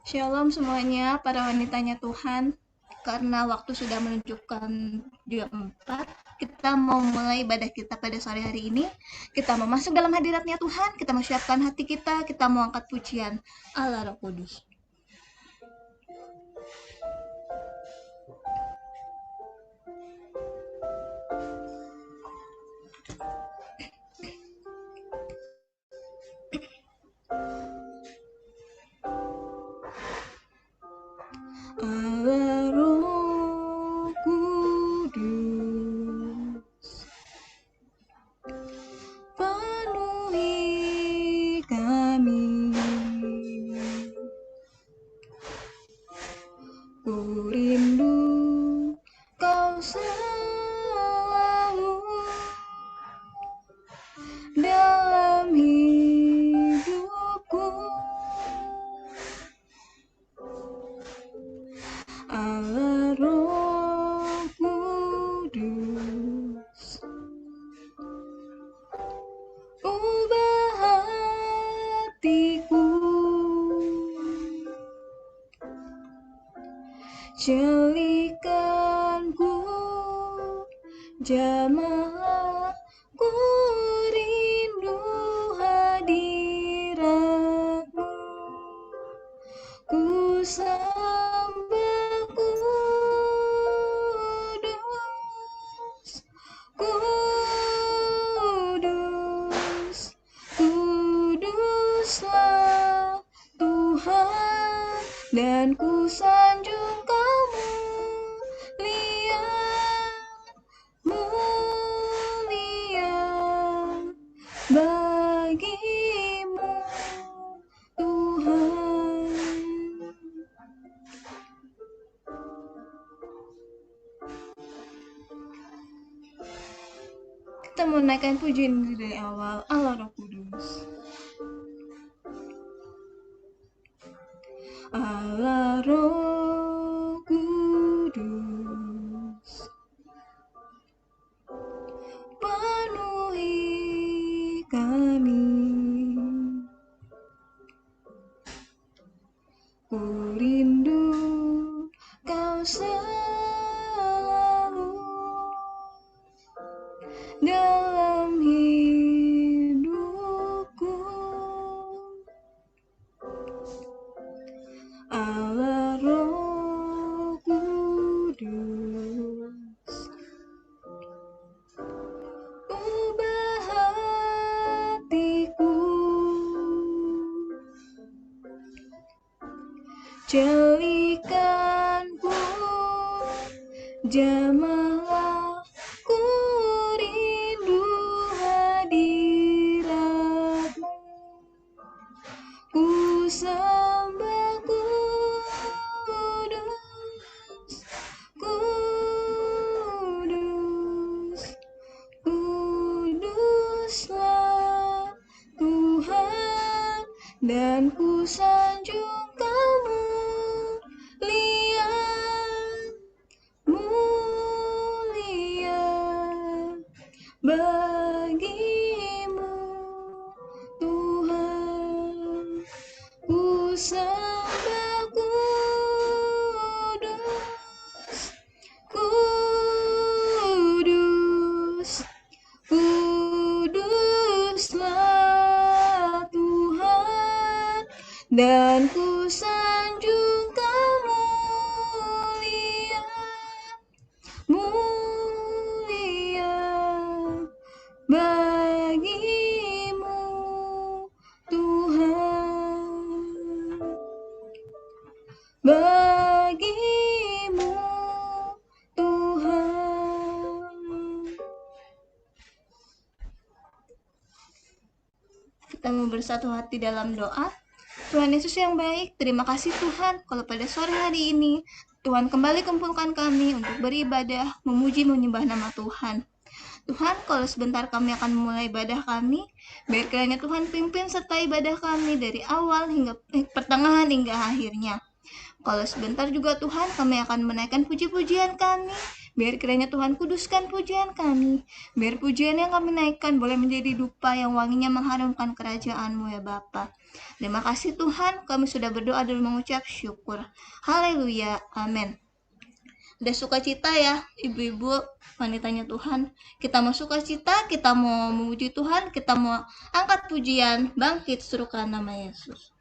Shalom semuanya, para wanitanya Tuhan. Karena waktu sudah menunjukkan jam 4, kita mau mulai ibadah kita pada sore hari ini. Kita mau masuk dalam hadiratnya Tuhan, kita mau siapkan hati kita mau angkat pujian Allah Roh Kudus. Allah Roh Kudus, penuhi kami. Ku rindu Kau selalu dalam hidupku. Allah Roh Kudus, ubah hatiku, jadikanku jamahlah, ku rindu hadiratmu, ku sembah Kudus, Kudus, Kuduslah Tuhan, dan ku sanjung Kau mulia, mulia bagimu Tuhan. Kita mau naikkan pujian dari awal. Allah Roh Kudus, Allah Roh Kudus, penuhi kami. Ku rindu Kau selalu dalam hidupku. Allah Roh Kudus, ubah hatiku, jadikanku jamahlah, ku rindu hadiratmu, ku sembah Kudus, Kudus, Kuduslah Tuhan, dan ku sanjung Kau mulia, mulia bagimu Tuhan. Ku sembah Kudus, Kudus, Kuduslah Tuhan, dan ku sanjung Kau mulia, mulia bagimu Tuhan, bagimu Tuhan. Kita mau bersatu hati dalam doa. Tuhan Yesus yang baik, terima kasih Tuhan kalau pada sore hari ini Tuhan kembali kumpulkan kami untuk beribadah, memuji, menyembah nama Tuhan. Tuhan, kalau sebentar kami akan memulai ibadah kami, biar kiranya Tuhan pimpin serta ibadah kami dari awal hingga pertengahan hingga akhirnya. Kalau sebentar juga Tuhan kami akan menaikkan puji-pujian kami, Biar kiranya Tuhan kuduskan pujian kami. Biar pujian yang kami naikkan boleh menjadi dupa yang wanginya mengharumkan kerajaan-Mu ya Bapa. Terima kasih Tuhan, kami sudah berdoa dan mengucap syukur. Haleluya, amin. Udah sukacita ya ibu-ibu wanitanya Tuhan. Kita mau sukacita, kita mau memuji Tuhan, kita mau angkat pujian, bangkit serukan nama Yesus.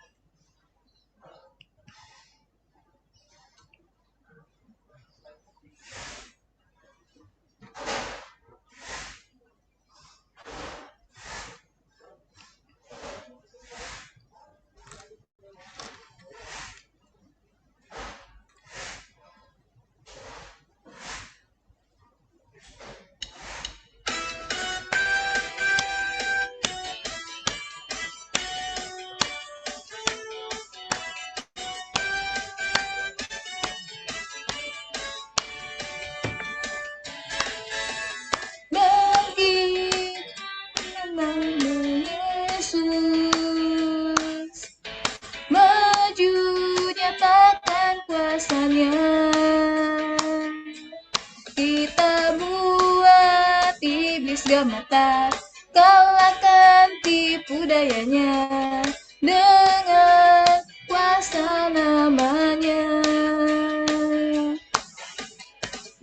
Kita buat iblis gemetar, kalahkan tipu dayanya dengan kuasa namanya.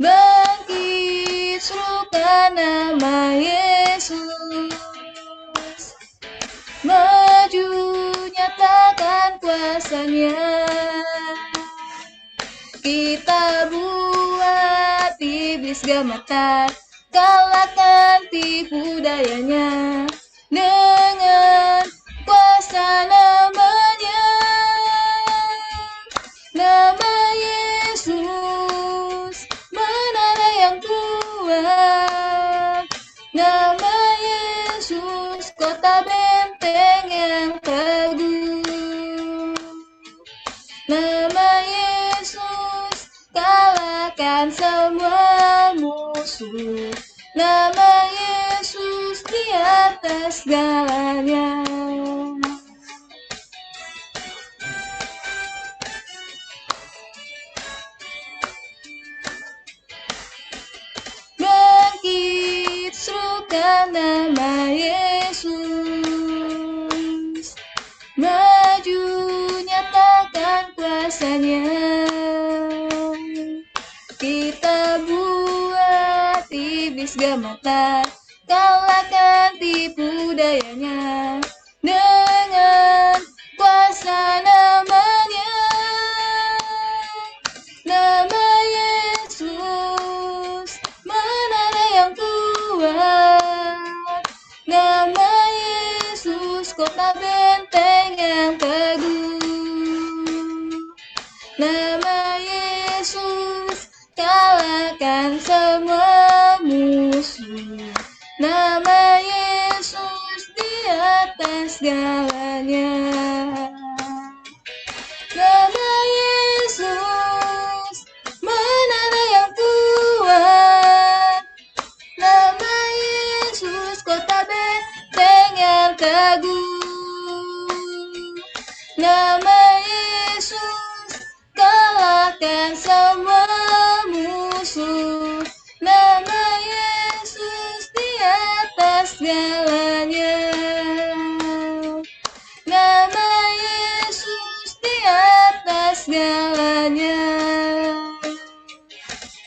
Bangkit serukan nama Yesus, maju nyatakan kuasanya. Kita buat iblis gemetar, kalahkan tipu dayanya dengan kuasa namanya. Nama Yesus, menara yang kuat. Nama Yesus, kota benteng yang teguh. Nama Yesus, kalahkan semua musuh. Nama Yesus di atas segalanya. Bangkit serukan nama Yesus, maju nyatakan kuasanya. Kita buat iblis gemetar, kalahkan tipu dayanya dengan kuasa namanya. Nama Yesus, menara yang kuat. Nama Yesus, kota benteng yang teguh. Nama Yesus, kalahkan semua musuh. Nama Yesus di atas segalanya. Nama Yesus, menara yang kuat. Nama Yesus, kota benteng yang teguh. Nama Yesus, kalahkan semua musuh. Nama Yesus di atas segalanya. Nama Yesus di atas segalanya.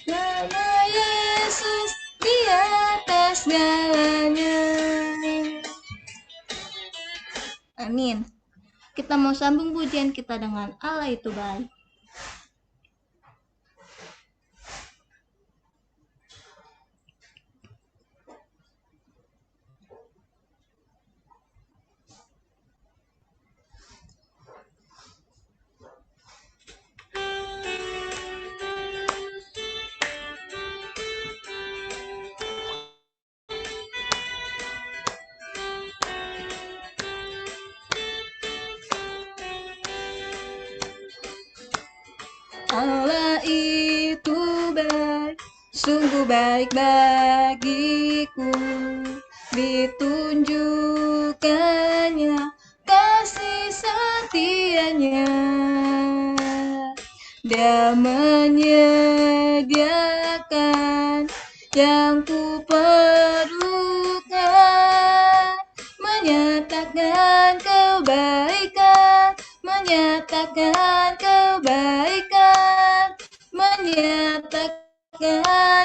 Nama Yesus di atas segalanya. Amin. Kita mau sambung pujian kita dengan Allah itu baik. Allah itu baik, sungguh baik bagiku. Ditunjukkannya kasih setianya. Dia menyediakan yang ku perlukan, menyatakan kebaikan, menyatakan kebaikan, menyatakan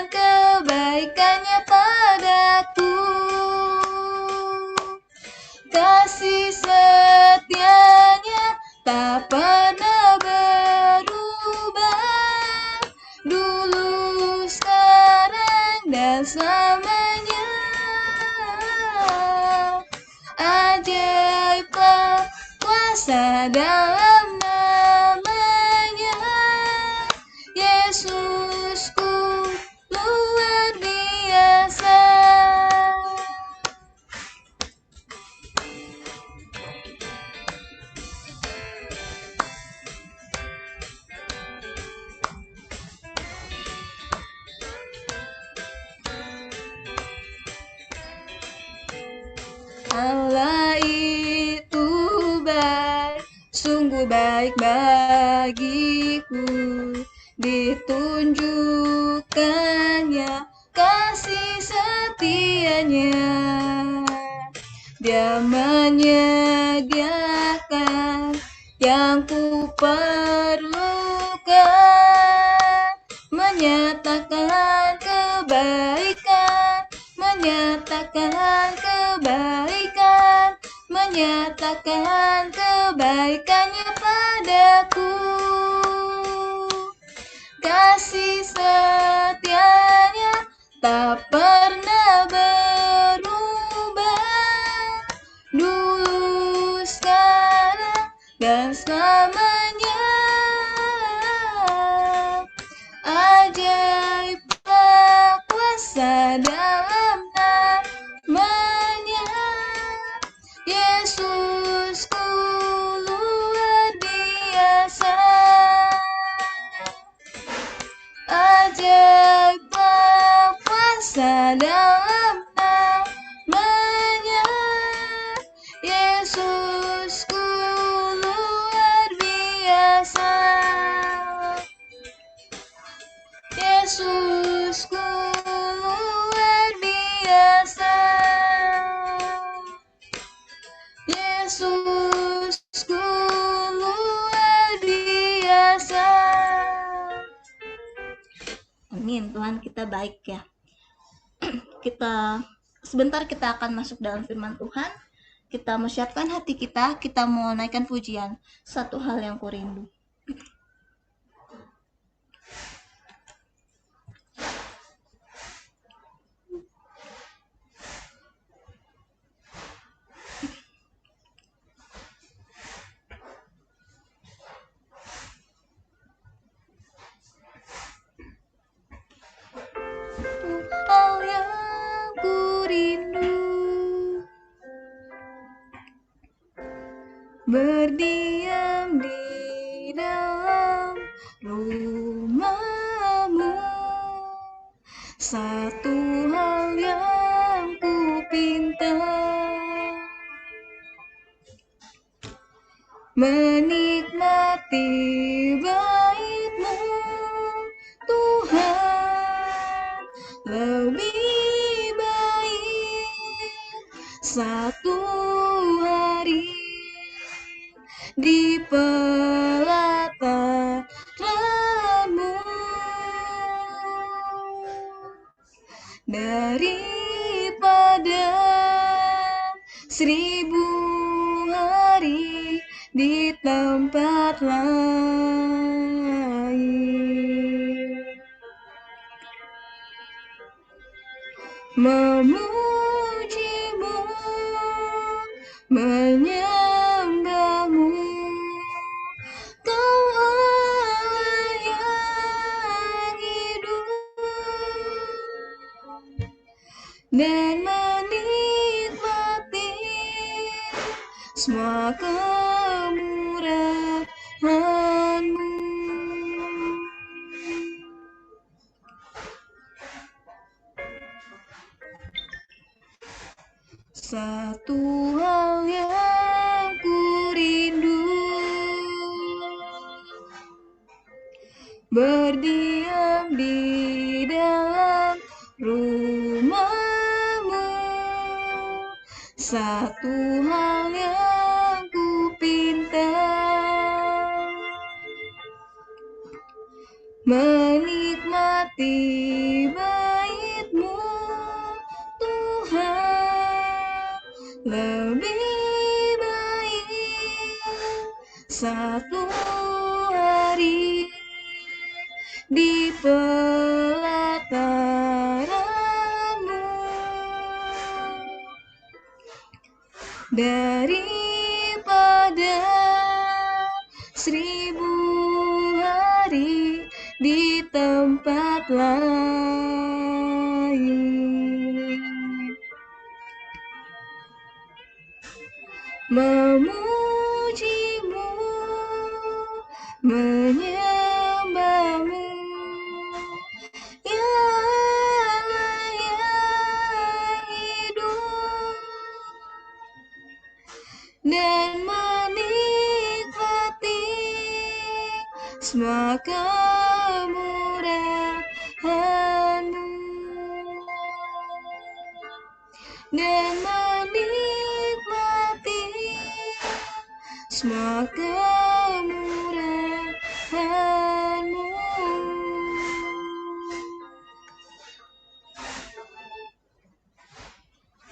kebaikannya padaku. Kasih setianya tak pernah berubah, dulu, sekarang, dan selamanya. Ajaib kuasa dalam namanya, Yesusku luar biasa. Allah itu baik, sungguh baik bagiku, ditunjukkannya kasih setianya. Dia menyediakan yang ku perlukan, menyatakan kebaikan, menyatakan kebaikan, menyatakan kebaikannya padaku. Kasih setianya tak pernah berubah, dulu, sekarang, dan selamanya. Ajaib kuasa dalam namanya, Yesusku luar biasa. Ajaib kuasa dalam namanya, Yesusku luar biasa. Yesusku luar biasa. Yesusku luar biasa. Amin. Tuhan kita baik ya. Sebentar kita akan masuk dalam firman Tuhan. Kita mau siapkan hati kita mau naikkan pujian, Satu Hal Yang Kurindu. Hal yang kurindu, berdiam di dalam rumah-Mu. Satu hal yang kupinta, menikmati bait-Mu, Tuhan, lebih baik satu hari di pelataran-Mu daripada 1000 hari di tempat lain. Memuji-Mu, menyembah-Mu, Kau Allah yang hidup, dan menikmati semua kemurahan-Mu. Satu hal yang kurindu, berdiam di dalam rumah Satu hal yang ku pinta, menikmati bait-Mu Tuhan, lebih baik satu hari di pelataran-Mu daripada 1000 hari di tempat lain. Memuji-Mu, menyembah-Mu, ya Allah yang hidup, dan menikmati semua kemurahan-Mu, dan menikmati semua kemurahan-Mu.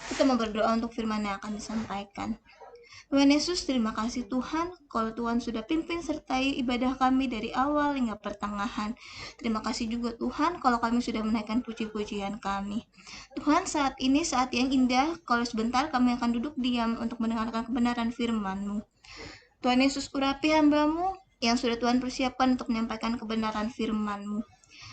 Kita mau berdoa untuk firman yang akan disampaikan. Tuhan Yesus, terima kasih Tuhan, kalau Tuhan sudah pimpin sertai ibadah kami dari awal hingga pertengahan. Terima kasih juga Tuhan, kalau kami sudah menaikkan puji-pujian kami. Tuhan, saat ini saat yang indah, kalau sebentar kami akan duduk diam untuk mendengarkan kebenaran firman-Mu. Tuhan Yesus, urapi hamba-Mu yang sudah Tuhan persiapkan untuk menyampaikan kebenaran firman-Mu.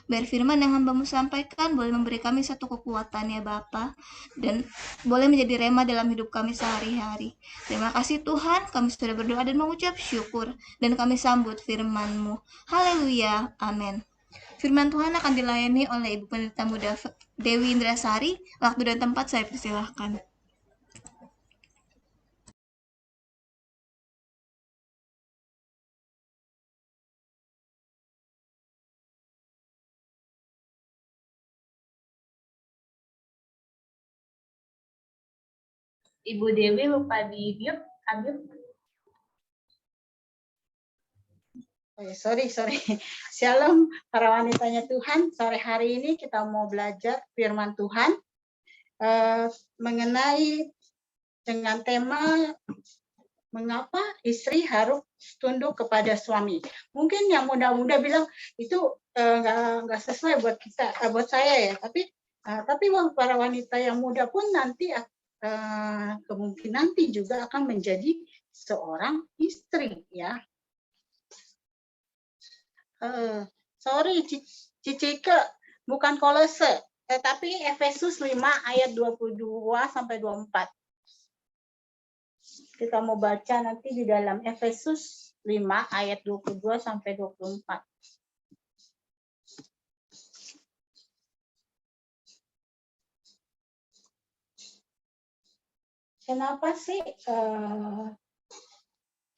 Biar firman yang hamba-Mu sampaikan boleh memberi kami satu kekuatan ya Bapa, dan boleh menjadi rema dalam hidup kami sehari-hari. Terima kasih Tuhan, kami sudah berdoa dan mengucap syukur, dan kami sambut firman-Mu. Haleluya, amin. Firman Tuhan akan dilayani oleh Ibu Pendeta Muda Dewi Indrasari. Waktu dan tempat saya persilahkan. Ibu Dewi lupa di mute, Sorry. Shalom para wanitanya Tuhan. Sore hari ini kita mau belajar firman Tuhan mengenai dengan tema mengapa istri harus tunduk kepada suami. Mungkin yang muda-muda bilang itu nggak sesuai buat kita, buat saya ya. Tapi para wanita yang muda pun nanti kemungkinan nanti juga akan menjadi seorang istri ya. Sorry Cicike, bukan Kolose, tapi Efesus 5 ayat 22 sampai 24. Kita mau baca nanti di dalam Efesus 5 ayat 22 sampai 24. Kenapa sih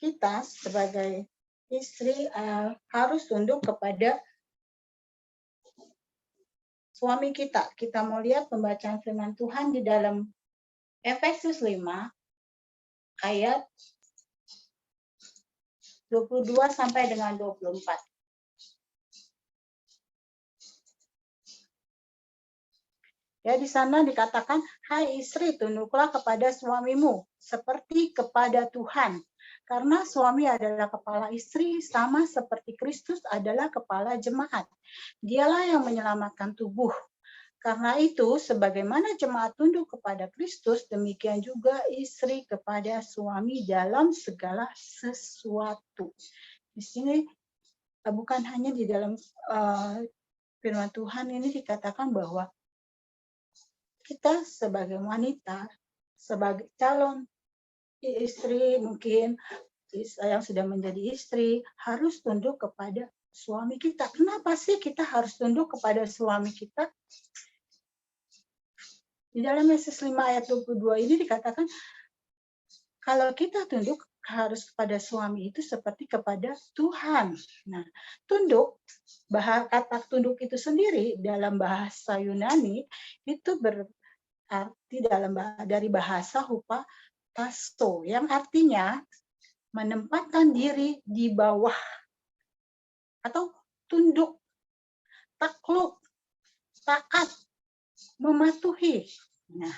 kita sebagai istri harus tunduk kepada suami kita? Kita mau lihat pembacaan firman Tuhan di dalam Efesus 5 ayat 22 sampai dengan 24. Ya, di sana dikatakan, hai istri, tunduklah kepada suamimu seperti kepada Tuhan. Karena suami adalah kepala istri, sama seperti Kristus adalah kepala jemaat. Dialah yang menyelamatkan tubuh. Karena itu, sebagaimana jemaat tunduk kepada Kristus, demikian juga istri kepada suami dalam segala sesuatu. Di sini bukan hanya di dalam firman Tuhan ini dikatakan bahwa kita sebagai wanita, sebagai calon istri mungkin yang sudah menjadi istri, harus tunduk kepada suami kita. Kenapa sih kita harus tunduk kepada suami kita? Di dalam Efesus 5 ayat 22 ini dikatakan, kalau kita tunduk harus kepada suami itu seperti kepada Tuhan. Nah, tunduk, kata tunduk itu sendiri dalam bahasa Yunani itu berarti dari bahasa hupatasso, yang artinya menempatkan diri di bawah atau tunduk, takluk, taat, mematuhi. Nah,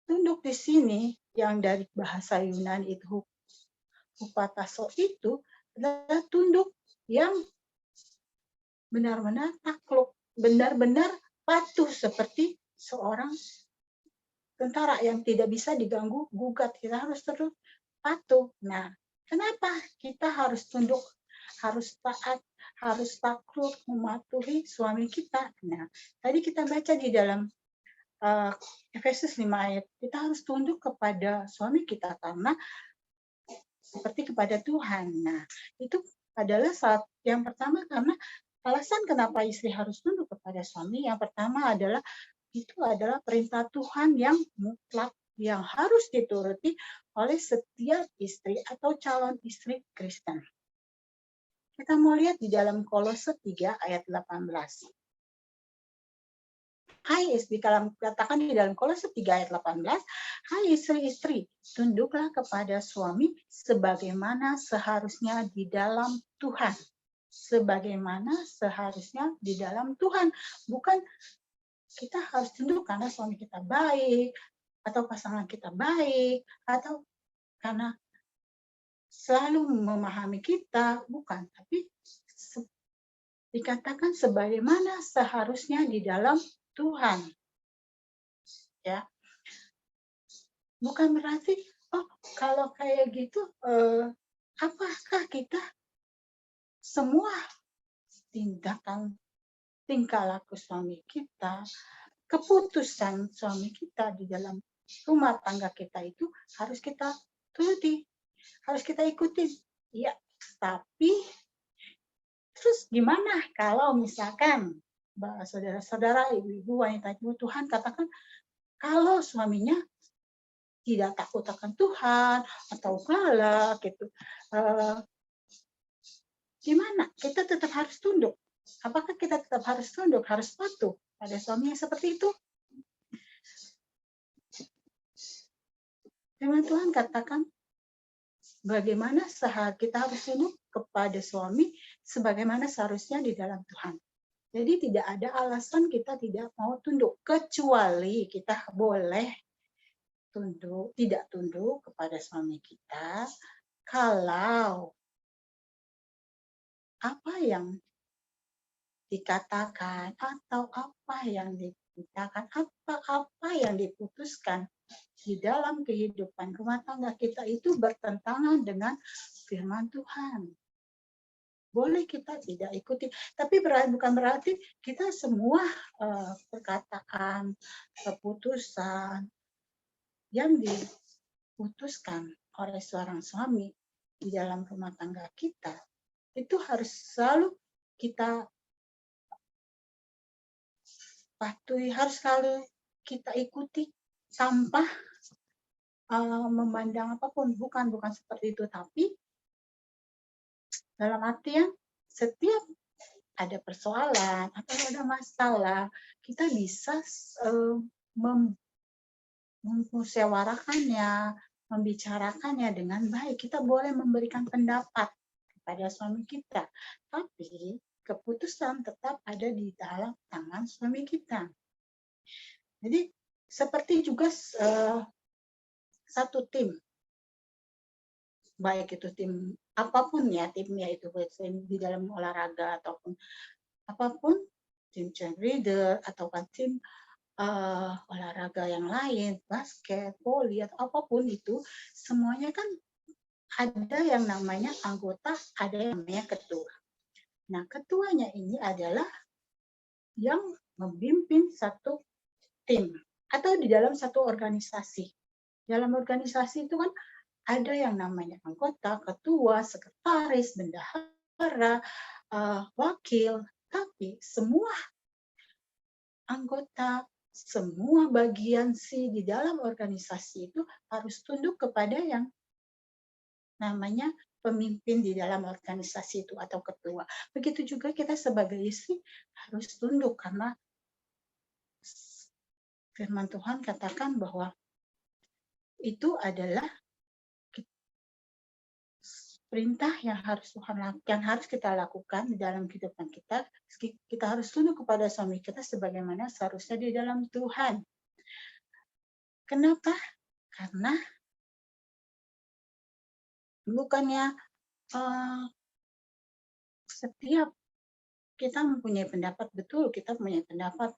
tunduk di sini yang dari bahasa Yunani itu hupatasso itu adalah tunduk yang benar-benar takluk, benar-benar patuh seperti seorang tentara yang tidak bisa diganggu gugat. Kita harus terus patuh. Nah, kenapa kita harus tunduk, harus taat, harus takluk, mematuhi suami kita? Nah, tadi kita baca di dalam Efesus 5 ayat, kita harus tunduk kepada suami kita karena seperti kepada Tuhan. Nah, itu adalah saat yang pertama, karena alasan kenapa istri harus tunduk kepada suami, yang pertama adalah itu adalah perintah Tuhan yang mutlak, yang harus dituruti oleh setiap istri atau calon istri Kristen. Kita mau lihat di dalam Kolose 3 ayat 18. Hai istri, kalau katakan di dalam Kolose 3 ayat 18, hai istri-istri, tunduklah kepada suami sebagaimana seharusnya di dalam Tuhan. Sebagaimana seharusnya di dalam Tuhan. Bukan kita harus tunduk karena suami kita baik, atau pasangan kita baik, atau karena selalu memahami kita, bukan. Tapi dikatakan sebagaimana seharusnya di dalam Tuhan. Ya. Bukan berarti, oh kalau kayak gitu, apakah kita semua tindakan, tingkah laku suami kita, keputusan suami kita di dalam rumah tangga kita itu harus kita turuti, harus kita ikuti. Ya, tapi terus gimana kalau misalkan saudara-saudara, ibu-ibu, wanita-ibu Tuhan katakan kalau suaminya tidak takut akan Tuhan atau galak gitu, gimana? Kita tetap harus tunduk. Apakah kita tetap harus tunduk, harus patuh pada suami yang seperti itu? Firman Tuhan katakan bagaimana kita harus tunduk kepada suami sebagaimana seharusnya di dalam Tuhan. Jadi tidak ada alasan kita tidak mau tunduk, kecuali kita boleh tunduk, tidak tunduk kepada suami kita kalau apa yang dikatakan atau apa yang diberitakan, apa yang diputuskan di dalam kehidupan rumah tangga kita itu bertentangan dengan firman Tuhan. Boleh kita tidak ikuti, tapi bukan berarti kita semua perkataan, keputusan yang diputuskan oleh seorang suami di dalam rumah tangga kita itu harus selalu kita patuhi, harus selalu kita ikuti tanpa memandang apapun. Bukan seperti itu, tapi dalam artian setiap ada persoalan atau ada masalah, kita bisa memusyawarahkannya, membicarakannya dengan baik. Kita boleh memberikan pendapat kepada suami kita, tapi keputusan tetap ada di dalam tangan suami kita. Jadi seperti juga satu tim, baik itu tim apapun ya, timnya itu di dalam olahraga ataupun apapun, tim cheerleader ataupun tim olahraga yang lain, basket, voli atau apapun itu, semuanya kan ada yang namanya anggota, ada yang namanya ketua. Nah, ketuanya ini adalah yang memimpin satu tim atau di dalam satu organisasi. Dalam organisasi itu kan ada yang namanya anggota, ketua, sekretaris, bendahara, wakil, tapi semua anggota, semua bagian di dalam organisasi itu harus tunduk kepada yang namanya pemimpin di dalam organisasi itu atau ketua. Begitu juga kita sebagai istri harus tunduk, karena firman Tuhan katakan bahwa itu adalah perintah yang harus kita lakukan di dalam kehidupan kita. Kita harus tunduk kepada suami kita sebagaimana seharusnya di dalam Tuhan. Kenapa? Karena bukannya setiap kita mempunyai pendapat, betul kita punya pendapat,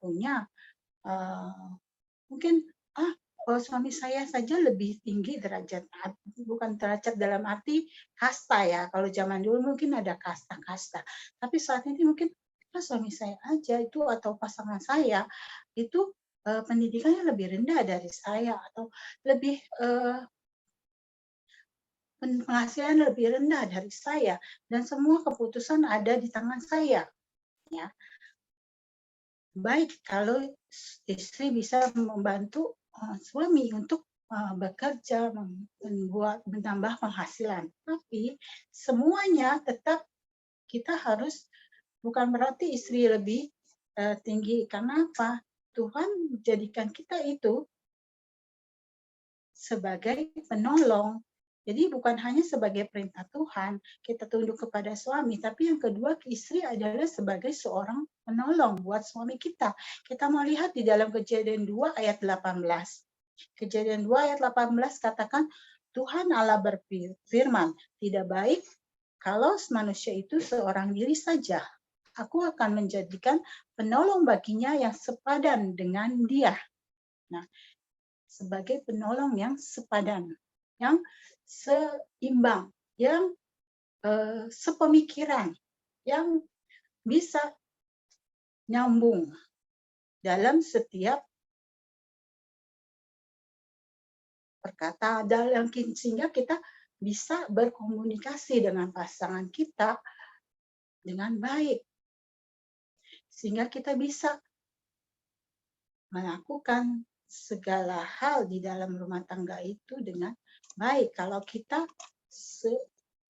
mungkin suami saya saja lebih tinggi derajat, bukan derajat dalam arti kasta ya. Kalau zaman dulu mungkin ada kasta-kasta, tapi saat ini mungkin suami saya aja itu atau pasangan saya itu pendidikannya lebih rendah dari saya atau lebih penghasilan lebih rendah dari saya, dan semua keputusan ada di tangan saya. Ya, baik kalau istri bisa membantu suami untuk bekerja, menambah penghasilan, tapi semuanya tetap kita harus, bukan berarti istri lebih tinggi. Karena apa? Tuhan menjadikan kita itu sebagai penolong. Jadi bukan hanya sebagai perintah Tuhan, kita tunduk kepada suami, tapi yang kedua, istri adalah sebagai seorang penolong buat suami kita. Kita mau lihat di dalam Kejadian 2 ayat 18. Kejadian 2 ayat 18 katakan, Tuhan Allah berfirman, tidak baik kalau manusia itu seorang diri saja. Aku akan menjadikan penolong baginya yang sepadan dengan dia. Nah, sebagai penolong yang sepadan, yang seimbang, yang sepemikiran, yang bisa nyambung dalam setiap perkataan, sehingga kita bisa berkomunikasi dengan pasangan kita dengan baik, sehingga kita bisa melakukan segala hal di dalam rumah tangga itu dengan baik. Kalau kita sepadan,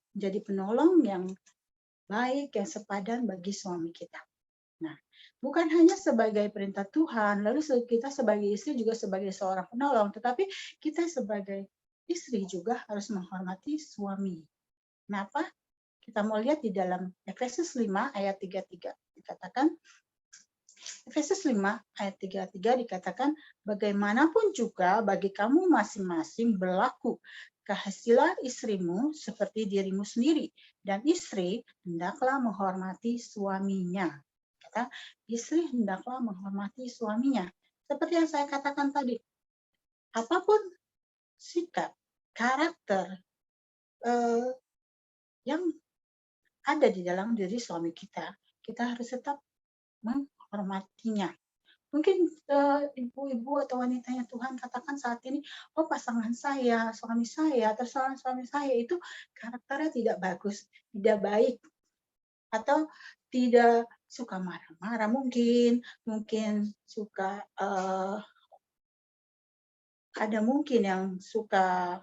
jadi penolong yang baik, yang sepadan bagi suami kita. Nah, bukan hanya sebagai perintah Tuhan, lalu kita sebagai istri juga sebagai seorang penolong, tetapi kita sebagai istri juga harus menghormati suami. Kenapa? Kita mau lihat di dalam Efesus 5 ayat 33. Dikatakan, Efesus 5 ayat 33 dikatakan, bagaimanapun juga bagi kamu masing-masing berlaku, kasihilah istrimu seperti dirimu sendiri, dan istri hendaklah menghormati suaminya. Kata, istri hendaklah menghormati suaminya. Seperti yang saya katakan tadi, apapun sikap, karakter yang ada di dalam diri suami kita, kita harus tetap menghormatinya. Mungkin ibu-ibu atau wanitanya Tuhan katakan saat ini, oh pasangan saya, suami saya, atau suami saya itu karakternya tidak bagus, tidak baik, atau tidak suka marah-marah, mungkin suka ada mungkin yang suka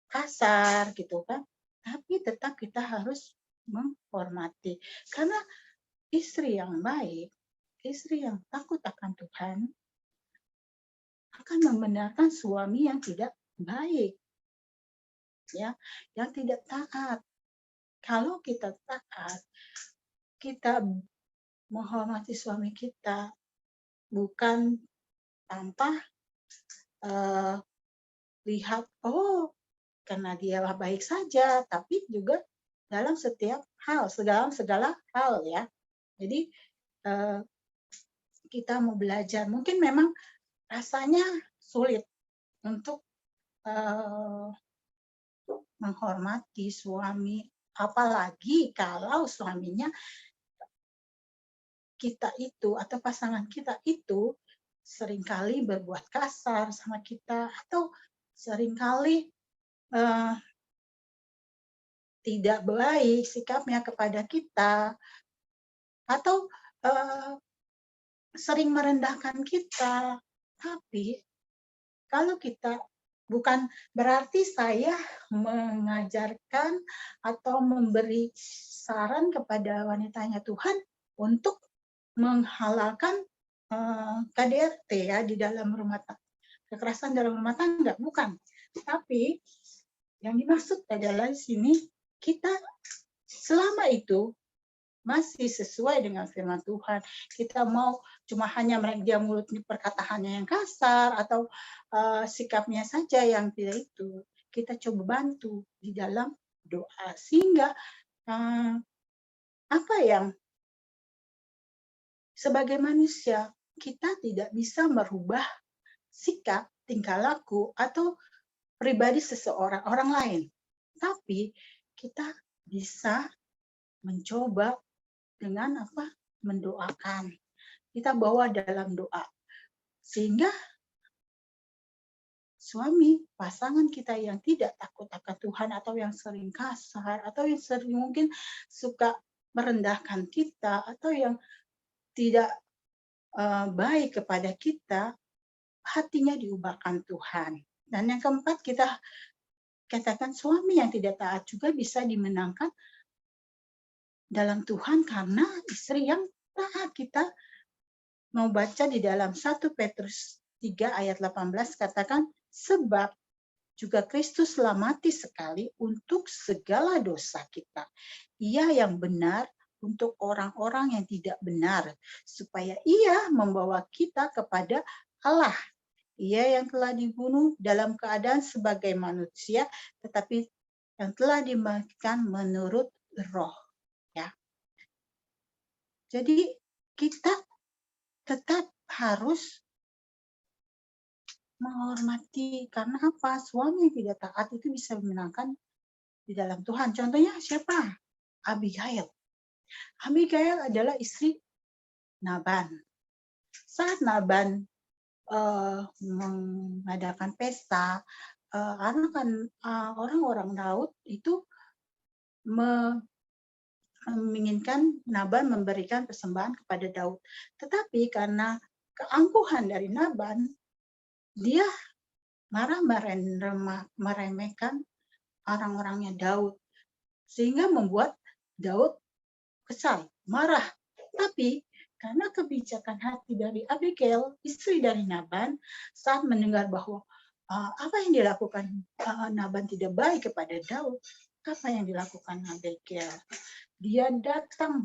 kasar gitu kan, tapi tetap kita harus menghormati, karena istri yang baik, istri yang takut akan Tuhan akan membenarkan suami yang tidak baik, ya, yang tidak taat. Kalau kita taat, kita menghormati suami kita bukan tanpa lihat, oh karena dia baik saja, tapi juga dalam setiap hal, segala hal ya. Jadi kita mau belajar, mungkin memang rasanya sulit untuk menghormati suami, apalagi kalau suaminya kita itu atau pasangan kita itu seringkali berbuat kasar sama kita, atau seringkali tidak baik sikapnya kepada kita, atau sering merendahkan kita. Tapi kalau kita, bukan berarti saya mengajarkan atau memberi saran kepada wanitanya Tuhan untuk menghalalkan KDRT ya di dalam rumah tangga. kekerasan dalam rumah tangga, bukan. Tapi yang dimaksud adalah di sini kita selama itu masih sesuai dengan firman Tuhan. Kita mau cuma hanya dia mulutnya perkataannya yang kasar atau sikapnya saja yang tidak itu. Kita coba bantu di dalam doa sehingga apa yang sebagai manusia kita tidak bisa merubah sikap, tingkah laku atau pribadi seseorang orang lain. Tapi kita bisa mencoba dengan apa? Mendoakan. Kita bawa dalam doa. Sehingga suami, pasangan kita yang tidak takut akan Tuhan atau yang sering kasar atau yang sering mungkin suka merendahkan kita atau yang tidak baik kepada kita, hatinya diubahkan Tuhan. Dan yang keempat, kita katakan suami yang tidak taat juga bisa dimenangkan dalam Tuhan karena istri yang taat. Kita mau baca di dalam 1 Petrus 3 ayat 18 katakan, sebab juga Kristus telah mati sekali untuk segala dosa kita. Ia yang benar untuk orang-orang yang tidak benar, supaya ia membawa kita kepada Allah. Ia yang telah dibunuh dalam keadaan sebagai manusia, tetapi yang telah dimatikan menurut roh. Ya. Jadi kita tetap harus menghormati, karena apa? Suami yang tidak taat itu bisa memenangkan di dalam Tuhan. Contohnya siapa? Abigail. Abigail adalah istri Naban. Saat Naban mengadakan pesta, orang-orang Daud itu menginginkan Naban memberikan persembahan kepada Daud. Tetapi karena keangkuhan dari Naban, dia marah meremehkan orang-orangnya Daud, sehingga membuat Daud kesal, marah. Tapi karena kebijakan hati dari Abigail, istri dari Naban, saat mendengar bahwa apa yang dilakukan Naban tidak baik kepada Daud, apa yang dilakukan Abigail? Dia datang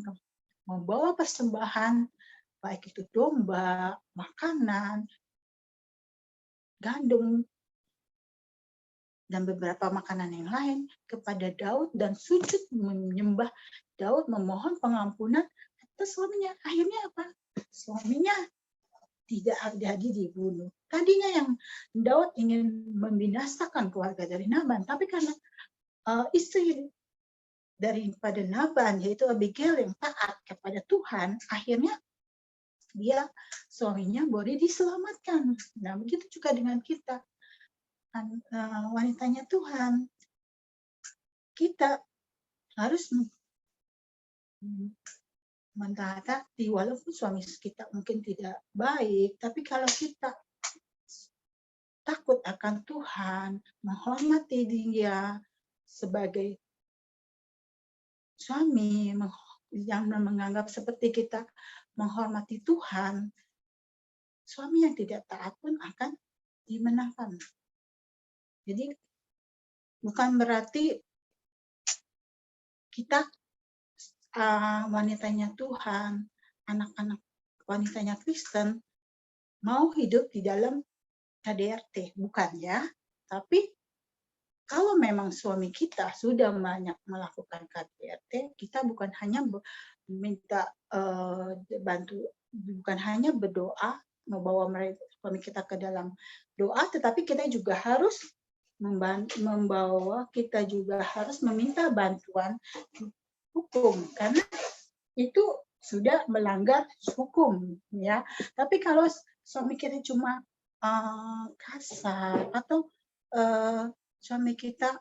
membawa persembahan, baik itu domba, makanan, gandum, dan beberapa makanan yang lain kepada Daud dan sujud menyembah Daud, memohon pengampunan atas suaminya. Akhirnya apa? Suaminya tidak jadi dibunuh. Tadinya yang Daud ingin membinasakan keluarga dari Naban, tapi karena istri daripada Naban, yaitu Abigail yang taat kepada Tuhan, akhirnya suaminya boleh diselamatkan. Nah, begitu juga dengan kita. Wanitanya Tuhan, kita harus mentaati walaupun suami kita mungkin tidak baik, tapi kalau kita takut akan Tuhan, menghormati dia sebagai suami yang menganggap seperti kita menghormati Tuhan, suami yang tidak taat pun akan dimenangkan. Jadi bukan berarti kita wanitanya Tuhan, anak-anak wanitanya Kristen mau hidup di dalam KDRT, bukan ya. Tapi kalau memang suami kita sudah banyak melakukan KDRT, kita bukan hanya minta bantu, bukan hanya berdoa, membawa suami kita ke dalam doa, tetapi kita juga harus membawa, kita juga harus meminta bantuan hukum, karena itu sudah melanggar hukum, ya. Tapi kalau suami kita cuma kasar atau suami kita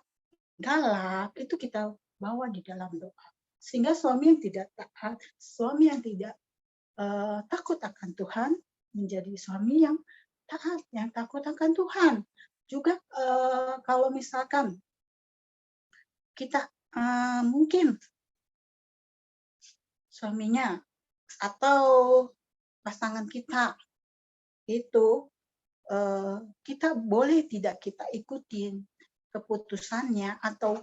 galak, itu kita bawa di dalam doa. Sehingga suami yang tidak taat, suami yang tidak takut akan Tuhan, menjadi suami yang taat, yang takut akan Tuhan. Juga kalau misalkan kita mungkin suaminya atau pasangan kita itu kita boleh tidak kita ikutin keputusannya atau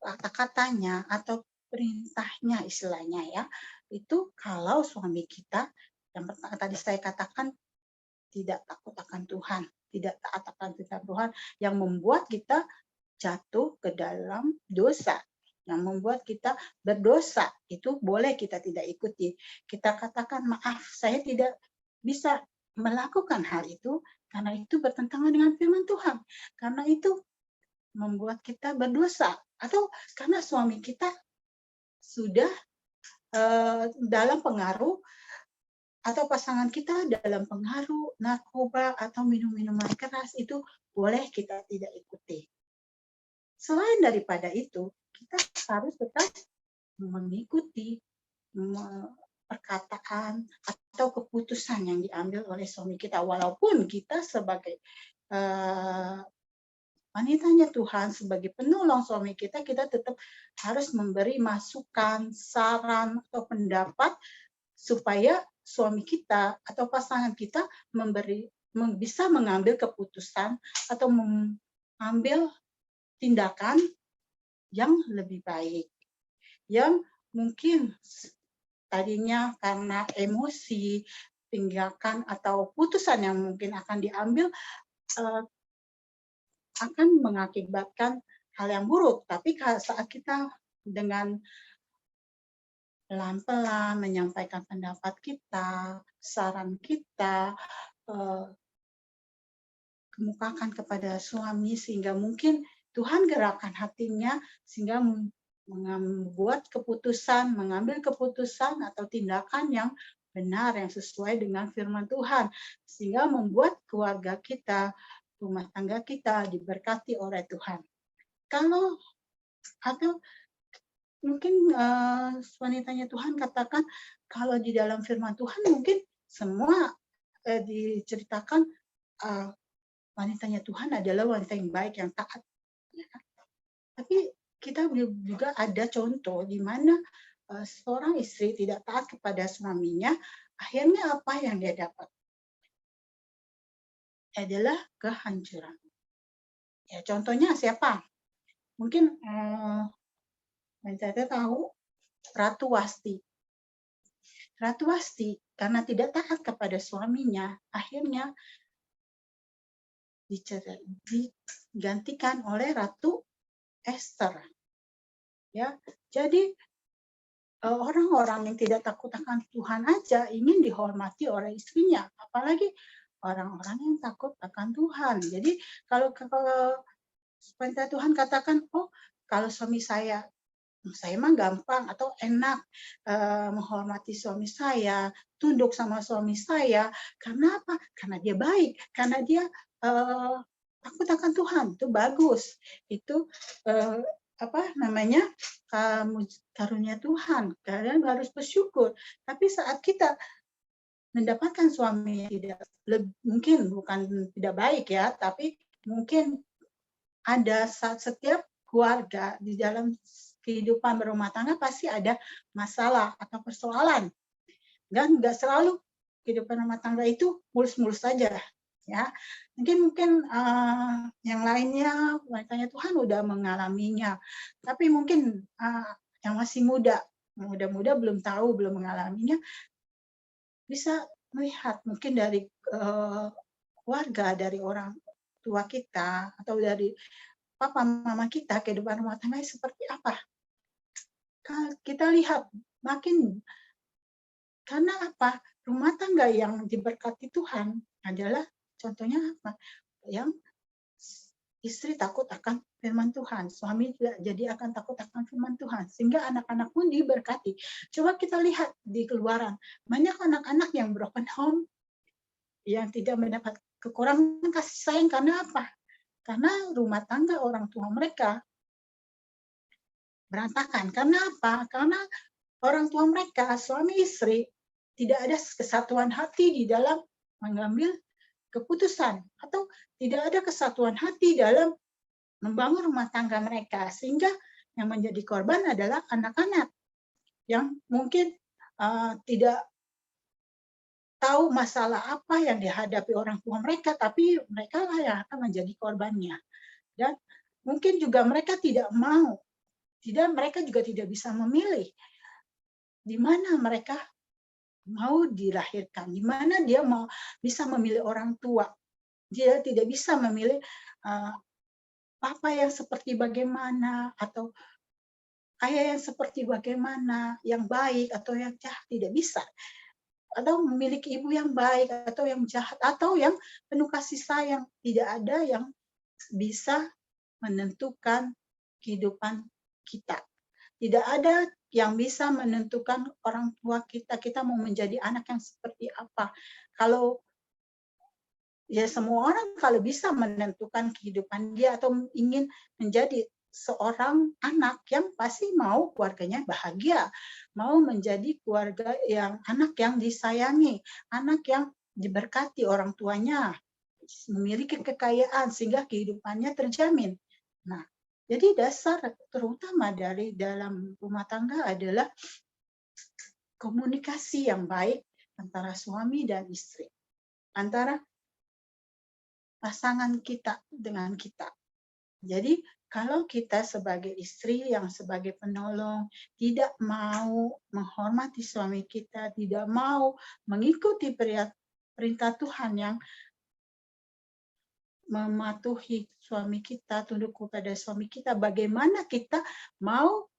kata-katanya atau perintahnya istilahnya ya, itu kalau suami kita yang pertama tadi saya katakan tidak takut akan Tuhan, tidak taat akan firman Tuhan yang membuat kita jatuh ke dalam dosa, yang membuat kita berdosa, itu boleh kita tidak ikuti. Kita katakan, maaf, saya tidak bisa melakukan hal itu, karena itu bertentangan dengan firman Tuhan. Karena itu membuat kita berdosa. Atau karena suami kita sudah dalam pengaruh, atau pasangan kita dalam pengaruh narkoba atau minum-minuman keras, itu boleh kita tidak ikuti. Selain daripada itu, kita harus tetap mengikuti perkataan atau keputusan yang diambil oleh suami kita. Walaupun kita sebagai wanitanya Tuhan, sebagai penolong suami kita, kita tetap harus memberi masukan, saran, atau pendapat supaya suami kita atau pasangan kita bisa mengambil keputusan atau mengambil tindakan yang lebih baik, yang mungkin tadinya karena emosi, tindakan atau putusan yang mungkin akan diambil akan mengakibatkan hal yang buruk. Tapi saat kita dengan pelan-pelan menyampaikan pendapat kita, saran kita, kemukakan kepada suami, sehingga mungkin Tuhan gerakkan hatinya sehingga mengambil keputusan atau tindakan yang benar, yang sesuai dengan firman Tuhan, sehingga membuat keluarga kita, rumah tangga kita diberkati oleh Tuhan. Atau mungkin wanitanya Tuhan katakan, kalau di dalam firman Tuhan mungkin semua diceritakan wanitanya Tuhan adalah wanita yang baik, yang taat. Ya. Tapi kita juga ada contoh di mana seorang istri tidak taat kepada suaminya, akhirnya apa yang dia dapat? Adalah kehancuran. Ya, contohnya siapa? Mungkin saya tahu Ratu Wasti. Ratu Wasti karena tidak taat kepada suaminya, akhirnya digantikan oleh Ratu Esther. Ya, jadi orang-orang yang tidak takut akan Tuhan aja ingin dihormati oleh istrinya, apalagi orang-orang yang takut akan Tuhan. Jadi kalau Tuhan katakan, oh kalau suami saya mah gampang atau enak menghormati suami saya, tunduk sama suami saya, karena apa? Karena dia baik, karena dia takut akan Tuhan, itu bagus. Itu karunia Tuhan. Kalian harus bersyukur. Tapi saat kita mendapatkan suami yang tidak, mungkin bukan tidak baik ya, tapi mungkin ada setiap keluarga di dalam kehidupan berumah tangga pasti ada masalah atau persoalan. Dan nggak selalu kehidupan rumah tangga itu mulus-mulus saja. Ya, mungkin yang lainnya wanitanya Tuhan udah mengalaminya, tapi mungkin yang masih muda belum tahu, belum mengalaminya, bisa melihat mungkin dari keluarga, dari orang tua kita atau dari papa mama kita, kehidupan rumah tangga seperti apa. Kita lihat makin, karena apa? Rumah tangga yang diberkati Tuhan adalah contohnya apa? Yang istri takut akan firman Tuhan, suami jadi akan takut akan firman Tuhan, sehingga anak-anak pun diberkati. Coba kita lihat di Keluaran, banyak anak-anak yang broken home, yang tidak mendapat kekurangan kasih sayang, karena apa? Karena rumah tangga orang tua mereka berantakan. Karena apa? Karena orang tua mereka, suami istri, tidak ada kesatuan hati di dalam mengambil keputusan, atau tidak ada kesatuan hati dalam membangun rumah tangga mereka, sehingga yang menjadi korban adalah anak-anak yang mungkin tidak tahu masalah apa yang dihadapi orang tua mereka, tapi mereka lah yang akan menjadi korbannya. Dan mungkin juga mereka tidak mau, mereka juga tidak bisa memilih di mana mereka mau dilahirkan, di mana dia mau bisa memilih orang tua. Dia tidak bisa memilih papa yang seperti bagaimana, atau ayah yang seperti bagaimana, yang baik atau yang jahat, tidak bisa. Atau memiliki ibu yang baik atau yang jahat, atau yang penuh kasih sayang. Tidak ada yang bisa menentukan kehidupan kita. Tidak ada yang bisa menentukan orang tua kita mau menjadi anak yang seperti apa. Kalau ya semua orang kalau bisa menentukan kehidupan dia atau ingin menjadi seorang anak yang pasti mau keluarganya bahagia, mau menjadi keluarga yang anak yang disayangi, anak yang diberkati orang tuanya, memiliki kekayaan sehingga kehidupannya terjamin. Nah, jadi dasar terutama dari dalam rumah tangga adalah komunikasi yang baik antara suami dan istri, antara pasangan kita dengan kita. Jadi kalau kita sebagai istri yang sebagai penolong tidak mau menghormati suami kita, tidak mau mengikuti perintah Tuhan yang mematuhi suami kita, tunduk kepada suami kita, bagaimana kita mau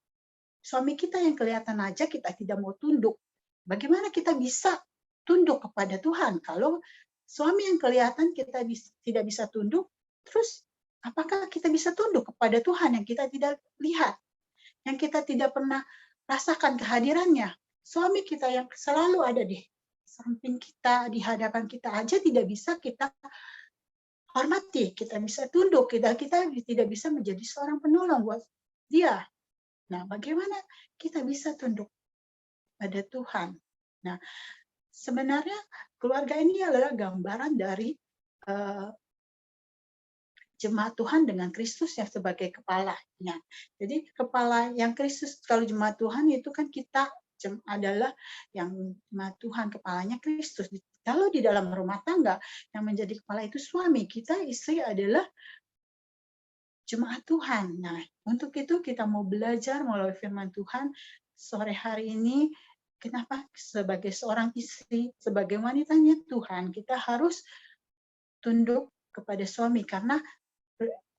suami kita yang kelihatan aja kita tidak mau tunduk. Bagaimana kita bisa tunduk kepada Tuhan kalau suami yang kelihatan kita tidak bisa tunduk, terus apakah kita bisa tunduk kepada Tuhan yang kita tidak lihat, yang kita tidak pernah rasakan kehadirannya? Suami kita yang selalu ada di samping kita, di hadapan kita aja tidak bisa kita hormati, kita bisa tunduk, kita tidak bisa menjadi seorang penolong buat dia. Nah, bagaimana kita bisa tunduk pada Tuhan? Nah, sebenarnya keluarga ini adalah gambaran dari jemaat Tuhan dengan Kristus yang sebagai kepalanya. Jadi kepala yang Kristus, kalau jemaat Tuhan itu kan kita adalah yang jemaat Tuhan, kepalanya Kristus. Kalau di dalam rumah tangga yang menjadi kepala itu suami, kita istri adalah jemaat Tuhan. Nah, untuk itu kita mau belajar melalui firman Tuhan sore hari ini. Kenapa sebagai seorang istri, sebagai wanitanya Tuhan, kita harus tunduk kepada suami, karena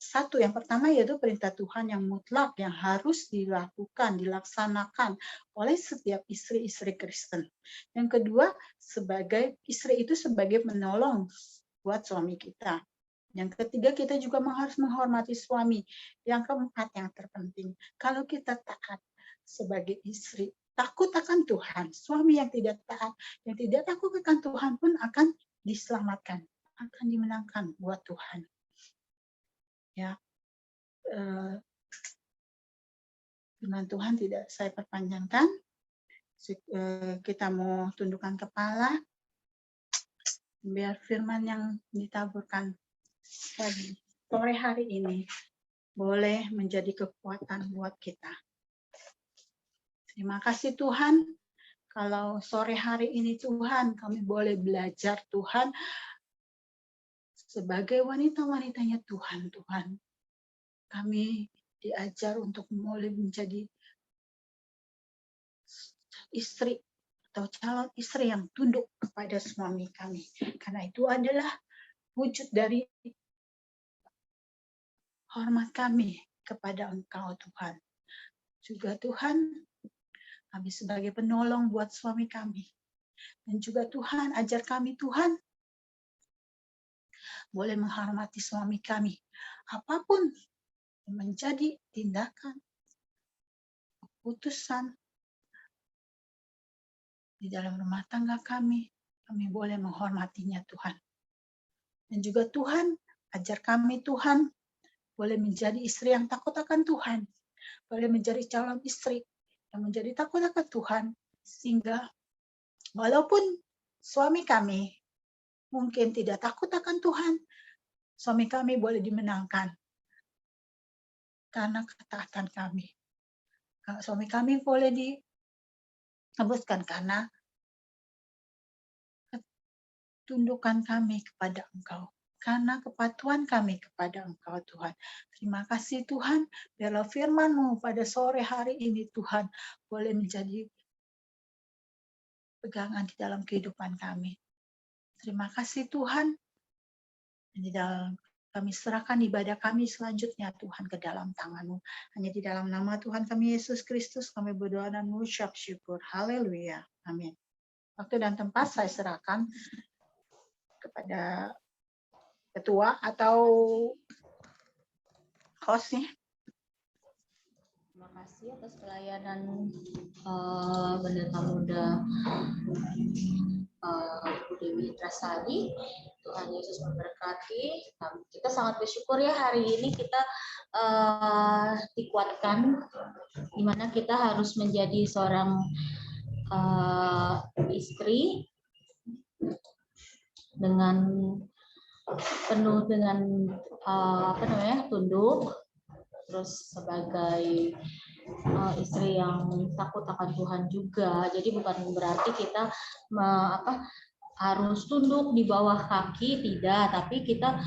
satu, yang pertama yaitu perintah Tuhan yang mutlak yang harus dilakukan, dilaksanakan oleh setiap istri-istri Kristen. Yang kedua, sebagai istri itu sebagai menolong buat suami kita. Yang ketiga, kita juga harus menghormati suami. Yang keempat, yang terpenting, kalau kita taat sebagai istri, takut akan Tuhan, suami yang tidak taat, yang tidak takut akan Tuhan pun akan diselamatkan, akan dimenangkan buat Tuhan. Ya, firman Tuhan tidak saya perpanjangkan. Kita mau tundukkan kepala, biar firman yang ditaburkan pagi sore hari ini boleh menjadi kekuatan buat kita. Terima kasih Tuhan, kalau sore hari ini Tuhan kami boleh belajar Tuhan sebagai wanita-wanitanya Tuhan. Tuhan, kami diajar untuk mulai menjadi istri atau calon istri yang tunduk kepada suami kami. Karena itu adalah wujud dari hormat kami kepada Engkau Tuhan. Juga Tuhan, kami sebagai penolong buat suami kami. Dan juga Tuhan, ajar kami Tuhan, boleh menghormati suami kami. Apapun yang menjadi tindakan, keputusan di dalam rumah tangga kami boleh menghormatinya Tuhan. Dan juga Tuhan, ajar kami Tuhan, boleh menjadi istri yang takut akan Tuhan. Boleh menjadi calon istri yang menjadi takut akan Tuhan. Sehingga walaupun suami kami mungkin tidak takut akan Tuhan, suami kami boleh dimenangkan karena ketaatan kami. Suami kami boleh ditebuskan karena tundukkan kami kepada Engkau. Karena kepatuhan kami kepada Engkau, Tuhan. Terima kasih, Tuhan. Biarlah firman-Mu pada sore hari ini, Tuhan, boleh menjadi pegangan di dalam kehidupan kami. Terima kasih, Tuhan. Dan di dalam kami serahkan ibadah kami selanjutnya, Tuhan, ke dalam tangan-Mu. Hanya di dalam nama Tuhan kami, Yesus Kristus, kami berdoa dan mengucap syukur. Haleluya. Amin. Waktu dan tempat saya serahkan kepada ketua atau hostnya. Terima kasih atas pelayanan Pendeta Muda Bu Dewi Trasari. Tuhan Yesus memberkati. Kita sangat bersyukur ya hari ini kita dikuatkan, di mana kita harus menjadi seorang istri dengan penuh dengan tunduk, terus sebagai istri yang takut akan Tuhan juga. Jadi bukan berarti kita harus tunduk di bawah kaki, tidak, tapi kita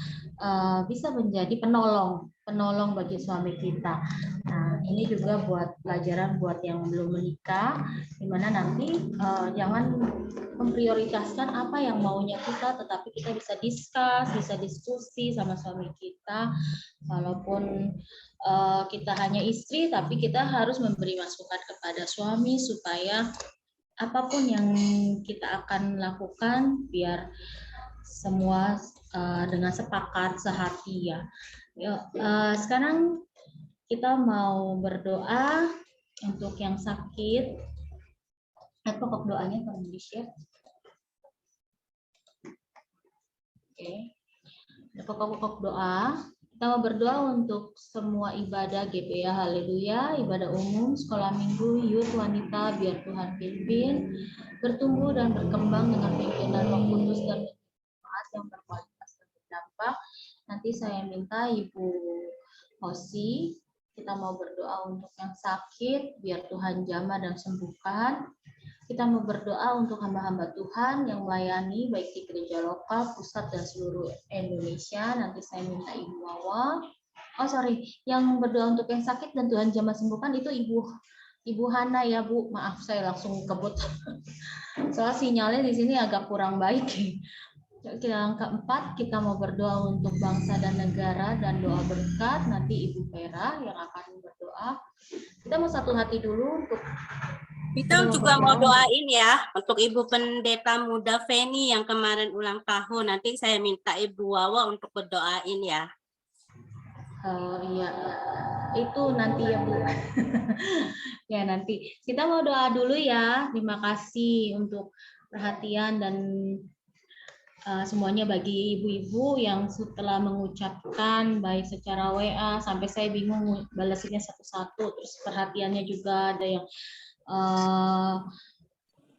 bisa menjadi penolong bagi suami kita. Nah, ini juga buat pelajaran buat yang belum menikah, dimana nanti jangan memprioritaskan apa yang maunya kita, tetapi kita bisa diskusi sama suami kita. Walaupun kita hanya istri, tapi kita harus memberi masukan kepada suami supaya apapun yang kita akan lakukan biar semua dengan sepakat sehati ya. Sekarang kita mau berdoa untuk yang sakit. Pokok doanya tolong di-share. Oke. Pokok-pokok doa. Kita mau berdoa untuk semua ibadah GPA, haleluya, ibadah umum, sekolah minggu, youth, wanita, biar Tuhan pimpin, bertumbuh dan berkembang dengan pimpinan Roh Kudus dan manfaat yang berkualitas dan berdampak. Nanti saya minta Ibu Hosi, kita mau berdoa untuk yang sakit, biar Tuhan jamah dan sembuhkan. Kita mau berdoa untuk hamba-hamba Tuhan yang melayani baik di gereja lokal, pusat, dan seluruh Indonesia. Nanti saya minta Ibu Wawa. Yang berdoa untuk yang sakit dan Tuhan jamah sembuhkan itu Ibu Hana ya Bu. Maaf saya langsung kebut. Soal sinyalnya di sini agak kurang baik. Yang keempat, kita mau berdoa untuk bangsa dan negara dan doa berkat. Nanti Ibu Vera yang akan berdoa. Kita mau satu hati dulu untuk kita juga mau doain ya untuk Ibu Pendeta Muda Feni yang kemarin ulang tahun. Nanti saya minta Ibu Wawa untuk berdoain ya. Iya, itu nanti ya Bu. Ya nanti kita mau doa dulu ya. Terima kasih untuk perhatian dan semuanya bagi ibu-ibu yang setelah mengucapkan baik secara WA sampai saya bingung balasinnya satu-satu. Terus perhatiannya juga ada yang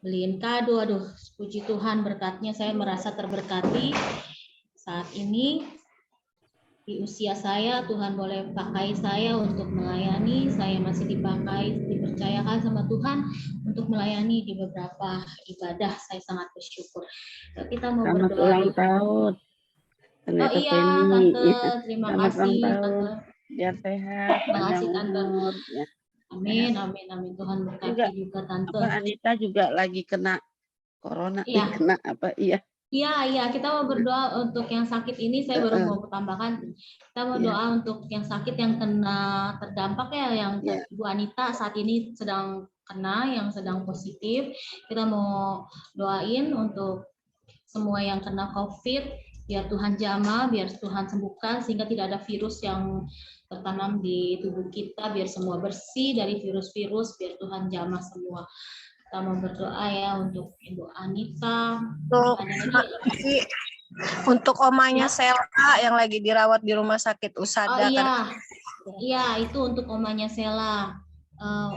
beliin kado. Aduh, puji Tuhan berkatnya saya merasa terberkati saat ini. Di usia saya, Tuhan boleh pakai saya untuk melayani. Saya masih dipercayakan sama Tuhan untuk melayani di beberapa ibadah. Saya sangat bersyukur. Kita mau Selamat berdoa. ulang tahun. Oh iya, Tante. Terima kasih, Tante. Biar sehat. Terima kasih, Tante. Umur, ya. Amin, amin, amin. Tuhan berkati juga, Tante. Anita juga lagi kena corona. Iya. Kena apa? Iya. Iya, kita mau berdoa untuk yang sakit ini. Saya baru mau tambahkan, kita mau doa untuk yang sakit yang kena terdampak ya, yang Bu Anita saat ini sedang kena, yang sedang positif. Kita mau doain untuk semua yang kena COVID, biar Tuhan jamah, biar Tuhan sembuhkan, sehingga tidak ada virus yang tertanam di tubuh kita, biar semua bersih dari virus-virus, biar Tuhan jamah semua. Kita mau berdoa ya untuk Ibu Anita. Untuk omanya Sela yang lagi dirawat di rumah sakit Usada. Oh iya, iya itu untuk omanya Sela.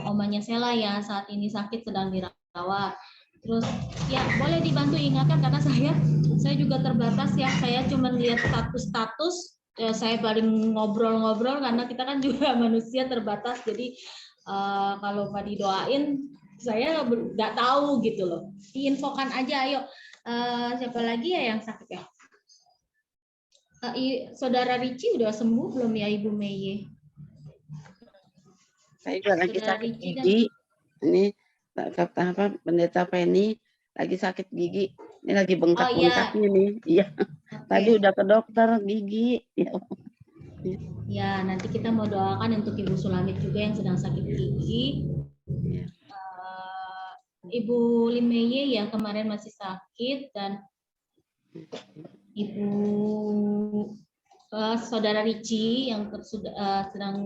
Omanya Sela ya saat ini sakit sedang dirawat. Terus ya boleh dibantu ingatkan karena saya juga terbatas ya. Saya cuma lihat status. Saya paling ngobrol-ngobrol karena kita kan juga manusia terbatas. Jadi kalau nggak didoain saya nggak tahu gitu loh. Diinfokan aja, ayo Siapa lagi ya yang sakit ya? Saudara Ricci udah sembuh belum ya Ibu Meye? Saya juga lagi Saudara sakit Ricci dan gigi. Ini Pendeta Penny lagi sakit gigi. Ini lagi bengkak-bengkaknya nih. Iya. Tadi Oke. udah ke dokter gigi. Ya. Ya, nanti kita mau doakan untuk Ibu Sulamit juga yang sedang sakit gigi. Iya. Ibu Limeye yang kemarin masih sakit dan Ibu Saudara Ricci yang sedang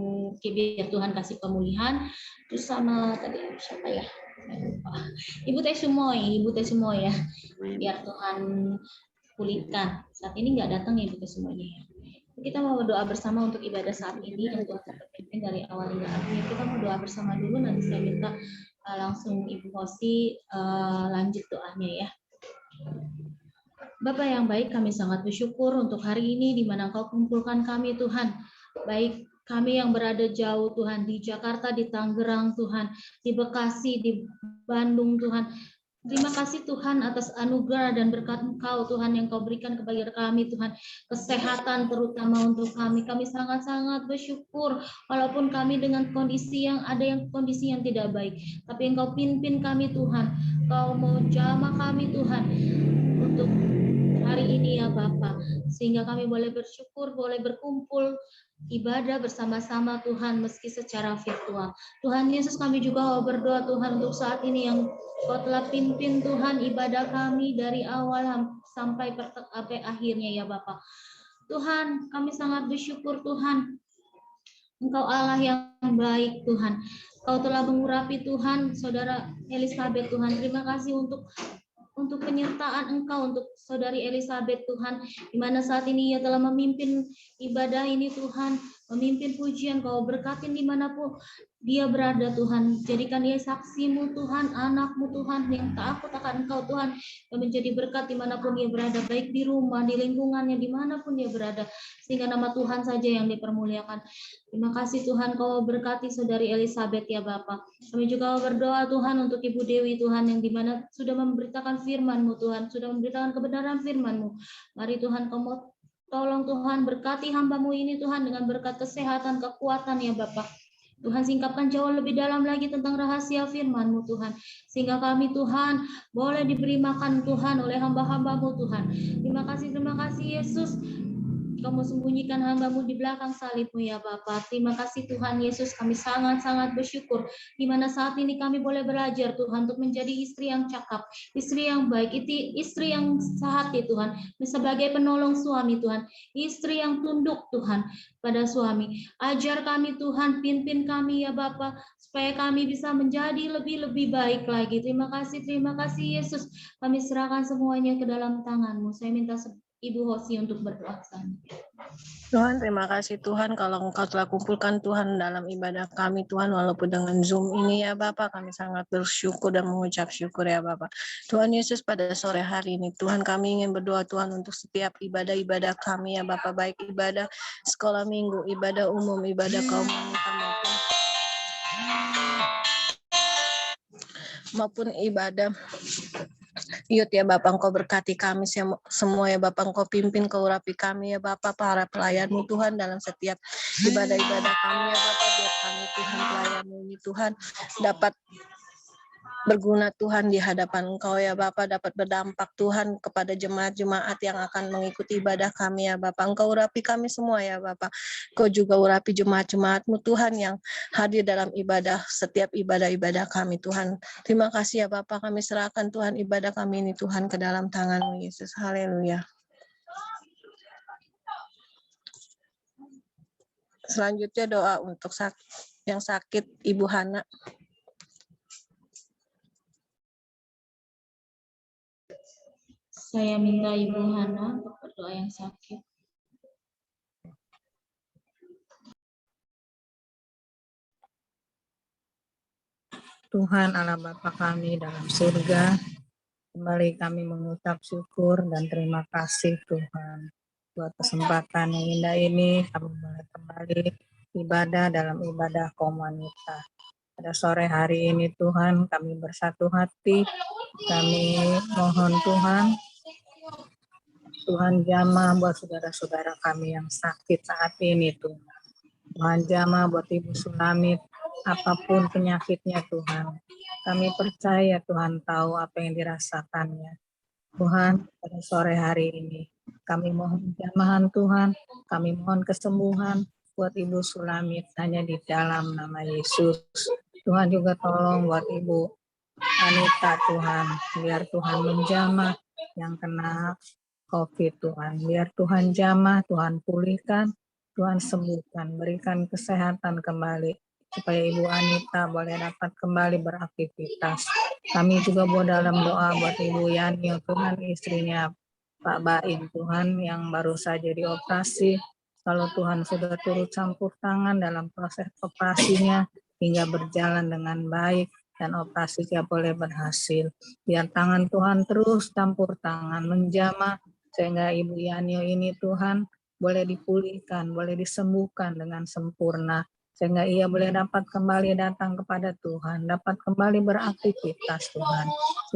biar Tuhan kasih pemulihan. Terus sama tadi siapa ya? Saya lupa. Ibu Teh Sumoy ya. Biar Tuhan pulihkan. Saat ini nggak datang ya Ibu Teh Sumoy ya. Kita mau berdoa bersama untuk ibadah saat ini yang Tuhan pimpin dari awal hingga akhir. Kita mau doa bersama dulu, nanti saya minta langsung Ibu Hosi lanjut doanya ya. Bapak yang baik, kami sangat bersyukur untuk hari ini di mana Engkau kumpulkan kami Tuhan. Baik kami yang berada jauh Tuhan, di Jakarta, di Tangerang Tuhan, di Bekasi, di Bandung Tuhan. Terima kasih Tuhan atas anugerah dan berkat Engkau Tuhan yang Kau berikan kepada kami Tuhan. Kesehatan terutama untuk kami. Kami sangat-sangat bersyukur walaupun kami dengan kondisi yang kondisi yang tidak baik. Tapi Engkau pimpin kami Tuhan. Kau mau jamah kami Tuhan untuk hari ini ya Bapa. Sehingga kami boleh bersyukur, boleh berkumpul ibadah bersama-sama Tuhan meski secara virtual. Tuhan Yesus, kami juga mau berdoa Tuhan untuk saat ini yang Kau telah pimpin Tuhan ibadah kami dari awal sampai akhirnya ya Bapa. Tuhan, kami sangat bersyukur Tuhan. Engkau Allah yang baik Tuhan. Kau telah mengurapi Tuhan Saudara Elizabeth Tuhan. Terima kasih untuk penyertaan Engkau untuk Saudari Elizabeth Tuhan, di mana saat ini ia telah memimpin ibadah ini Tuhan, memimpin pujian. Kau berkatin dimanapun dia berada Tuhan, jadikan dia saksimu Tuhan, anakmu Tuhan yang takut akan Engkau Tuhan, yang menjadi berkat dimanapun dia berada, baik di rumah, di lingkungannya, dimanapun dia berada, sehingga nama Tuhan saja yang dipermuliakan. Terima kasih Tuhan, Kau berkati Saudari Elizabeth ya Bapak. Kami juga berdoa Tuhan untuk Ibu Dewi Tuhan yang dimana sudah memberitakan firman-Mu Tuhan, sudah memberitakan kebenaran firman-Mu. Mari Tuhan Kau mau tolong Tuhan berkati hamba-Mu ini Tuhan dengan berkat kesehatan, kekuatan ya Bapak. Tuhan singkapkan jauh lebih dalam lagi tentang rahasia firman-Mu Tuhan. Sehingga kami Tuhan boleh diberi makan Tuhan oleh hamba-hamba-Mu Tuhan. Terima kasih Yesus. Kau mau sembunyikan hamba-Mu di belakang salib-Mu ya Bapa. Terima kasih Tuhan Yesus, kami sangat-sangat bersyukur di mana saat ini kami boleh belajar Tuhan untuk menjadi istri yang cakap, istri yang baik, istri yang sehati Tuhan, sebagai penolong suami Tuhan, istri yang tunduk Tuhan pada suami. Ajar kami Tuhan, pimpin kami ya Bapa, supaya kami bisa menjadi lebih baik lagi. Terima kasih Yesus. Kami serahkan semuanya ke dalam tangan-Mu. Saya minta Ibu Hosi untuk berdoa. Tuhan, terima kasih Tuhan kalau Engkau telah kumpulkan Tuhan dalam ibadah kami Tuhan, walaupun dengan Zoom ini ya Bapak, kami sangat bersyukur dan mengucap syukur ya Bapak. Tuhan Yesus, pada sore hari ini Tuhan kami ingin berdoa Tuhan untuk setiap ibadah-ibadah kami ya Bapak, baik ibadah sekolah minggu, ibadah umum, ibadah kaum wanita maupun ibadah Yud ya Bapak, Engkau berkati kami semua ya Bapak, Engkau pimpin, Engkau urapi kami ya Bapak, para pelayan-Mu Tuhan dalam setiap ibadah-ibadah kami ya Bapak, biar kami Tuhan pelayan-Mu ini Tuhan dapat berguna Tuhan di hadapan Engkau ya Bapak, dapat berdampak Tuhan kepada jemaat-jemaat yang akan mengikuti ibadah kami ya Bapak. Engkau urapi kami semua ya Bapak. Engkau juga urapi jemaat-jemaat-Mu Tuhan yang hadir dalam ibadah, setiap ibadah-ibadah kami Tuhan. Terima kasih ya Bapak, kami serahkan Tuhan ibadah kami ini Tuhan ke dalam tangan-Mu Yesus. Haleluya. Selanjutnya doa untuk yang sakit Ibu Hana. Saya minta Ibu Hana untuk berdoa yang sakit. Tuhan Allah Bapa kami dalam surga, kembali kami mengucap syukur dan terima kasih Tuhan buat kesempatan yang indah ini kami boleh kembali ibadah dalam ibadah kaum wanita. Pada sore hari ini Tuhan kami bersatu hati, kami mohon Tuhan Tuhan jamah buat saudara-saudara kami yang sakit saat ini Tuhan. Tuhan jamah buat Ibu Sulamit, apapun penyakitnya Tuhan. Kami percaya Tuhan tahu apa yang dirasakannya. Tuhan, pada sore hari ini, kami mohon jamahan Tuhan, kami mohon kesembuhan buat Ibu Sulamit hanya di dalam nama Yesus. Tuhan juga tolong buat Ibu Anita Tuhan, biar Tuhan menjamah yang kena COVID Tuhan. Biar Tuhan jamah, Tuhan pulihkan, Tuhan sembuhkan, berikan kesehatan kembali supaya Ibu Anita boleh dapat kembali beraktivitas. Kami juga buat dalam doa buat Ibu Yani, Tuhan istrinya Pak Baim Tuhan yang baru saja dioperasi. Kalau Tuhan sudah turut campur tangan dalam proses operasinya hingga berjalan dengan baik dan operasinya boleh berhasil. Biar tangan Tuhan terus campur tangan menjamah sehingga Ibu Yani ini Tuhan boleh dipulihkan, boleh disembuhkan dengan sempurna. Sehingga ia boleh dapat kembali datang kepada Tuhan, dapat kembali beraktivitas Tuhan.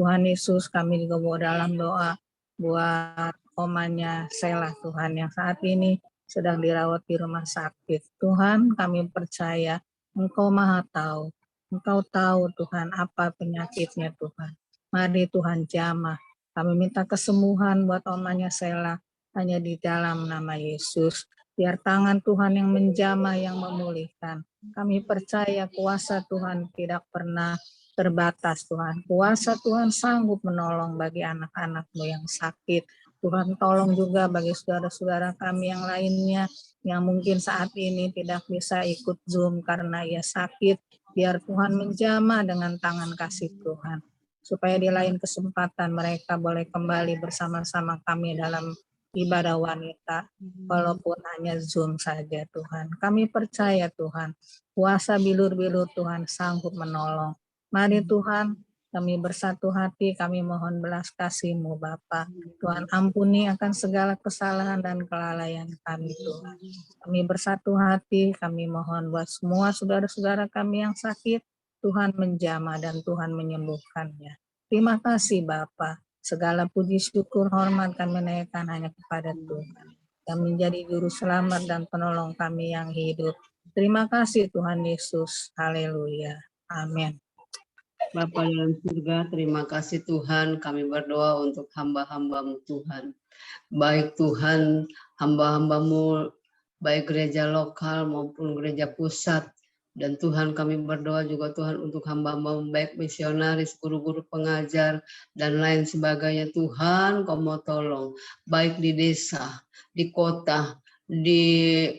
Tuhan Yesus, kami juga bawa dalam doa buat omanya Sela Tuhan yang saat ini sedang dirawat di rumah sakit. Tuhan, kami percaya Engkau Maha Tahu. Engkau tahu Tuhan apa penyakitnya Tuhan. Mari Tuhan jamah. Kami minta kesembuhan buat omanya Sela hanya di dalam nama Yesus. Biar tangan Tuhan yang menjamah, yang memulihkan. Kami percaya kuasa Tuhan tidak pernah terbatas Tuhan. Kuasa Tuhan sanggup menolong bagi anak-anak-Mu yang sakit. Tuhan tolong juga bagi saudara-saudara kami yang lainnya yang mungkin saat ini tidak bisa ikut Zoom karena ia sakit. Biar Tuhan menjamah dengan tangan kasih Tuhan. Supaya di lain kesempatan mereka boleh kembali bersama-sama kami dalam ibadah wanita, walaupun hanya Zoom saja Tuhan. Kami percaya Tuhan, kuasa bilur-bilur Tuhan sanggup menolong. Mari Tuhan, kami bersatu hati, kami mohon belas kasih-Mu Bapa. Tuhan ampuni akan segala kesalahan dan kelalaian kami Tuhan. Kami bersatu hati, kami mohon buat semua saudara-saudara kami yang sakit, Tuhan menjamah dan Tuhan menyembuhkannya. Terima kasih Bapa. Segala puji syukur hormat kami naikkan hanya kepada Tuhan yang menjadi juru selamat dan penolong kami yang hidup. Terima kasih Tuhan Yesus. Haleluya. Amin. Bapa dalam surga, terima kasih Tuhan. Kami berdoa untuk hamba-hamba-Mu Tuhan. Baik Tuhan, hamba-hamba-Mu, baik gereja lokal maupun gereja pusat. Dan Tuhan kami berdoa juga Tuhan untuk hamba-Mu, baik misionaris, guru-guru pengajar, dan lain sebagainya. Tuhan Kau mau tolong, baik di desa, di kota, di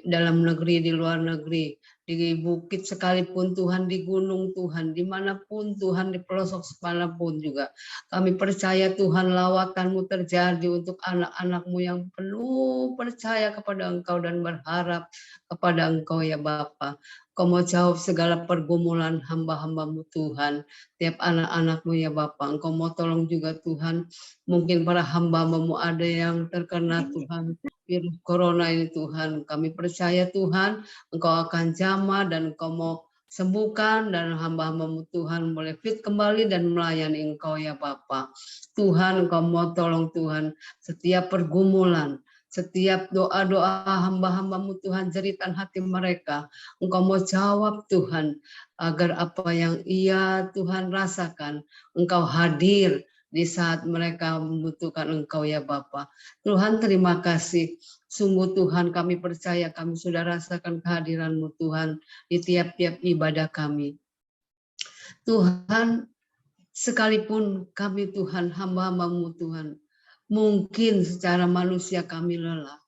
dalam negeri, di luar negeri, di bukit sekalipun Tuhan, di gunung Tuhan, dimanapun Tuhan, di pelosok semanapun juga. Kami percaya Tuhan lawatan-Mu terjadi untuk anak-anak-Mu yang penuh percaya kepada Engkau dan berharap kepada Engkau ya Bapa. Kau mau jawab segala pergumulan hamba-hamba-Mu Tuhan, tiap anak-anak-Mu ya Bapa. Engkau mau tolong juga Tuhan, mungkin para hamba-Mu ada yang terkena Tuhan virus corona ini Tuhan. Kami percaya Tuhan, Engkau akan jamah dan Engkau mau sembuhkan dan hamba-hamba-Mu Tuhan boleh fit kembali dan melayani Engkau ya Bapa. Tuhan Engkau mau tolong Tuhan, setiap pergumulan, setiap doa-doa hamba-hamba-Mu Tuhan, jeritan hati mereka, Engkau mau jawab Tuhan, agar apa yang ia Tuhan rasakan, Engkau hadir di saat mereka membutuhkan Engkau ya Bapa. Tuhan terima kasih, sungguh Tuhan kami percaya kami sudah rasakan kehadiran-Mu Tuhan di tiap-tiap ibadah kami. Tuhan, sekalipun kami Tuhan, hamba-hamba-Mu Tuhan, mungkin secara manusia kami lelah,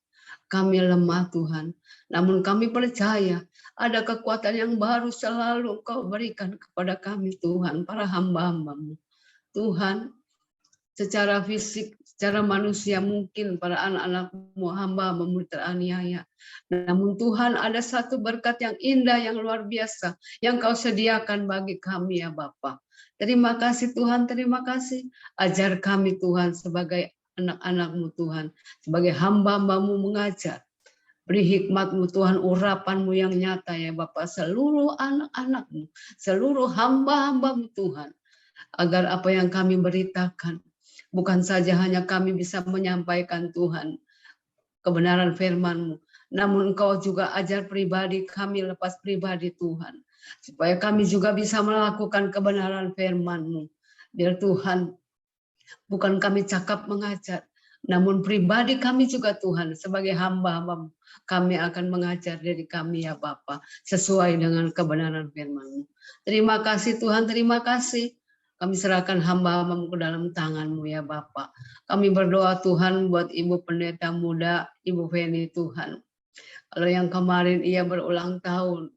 kami lemah Tuhan. Namun kami percaya ada kekuatan yang baru selalu Engkau berikan kepada kami Tuhan, para hamba-hamba-Mu. Tuhan, secara fisik, secara manusia mungkin para anak-anak-Mu, hamba-Mu teraniaya. Namun Tuhan ada satu berkat yang indah, yang luar biasa, yang Kau sediakan bagi kami ya Bapa. Terima kasih Tuhan, terima kasih. Ajar kami Tuhan sebagai anak-anak-Mu Tuhan, sebagai hamba-hamba-Mu mengajar. Beri hikmat-Mu Tuhan, urapan-Mu yang nyata ya Bapa, seluruh anak-anak-Mu, seluruh hamba-hamba-Mu Tuhan, agar apa yang kami beritakan Bukan saja hanya kami bisa menyampaikan Tuhan kebenaran firman-Mu, namun Engkau juga ajar pribadi kami lepas pribadi Tuhan, supaya kami juga bisa melakukan kebenaran firman-Mu. Biar Tuhan, bukan kami cakap mengajar, namun pribadi kami juga Tuhan, sebagai hamba-hamba-Mu, kami akan mengajar diri kami ya Bapa, sesuai dengan kebenaran firman-Mu. Terima kasih Tuhan, terima kasih. Kami serahkan hamba-hamba-Mu ke dalam tangan-Mu ya Bapa. Kami berdoa Tuhan buat Ibu Pendeta Muda, Ibu Feni Tuhan. Kalau yang kemarin ia berulang tahun,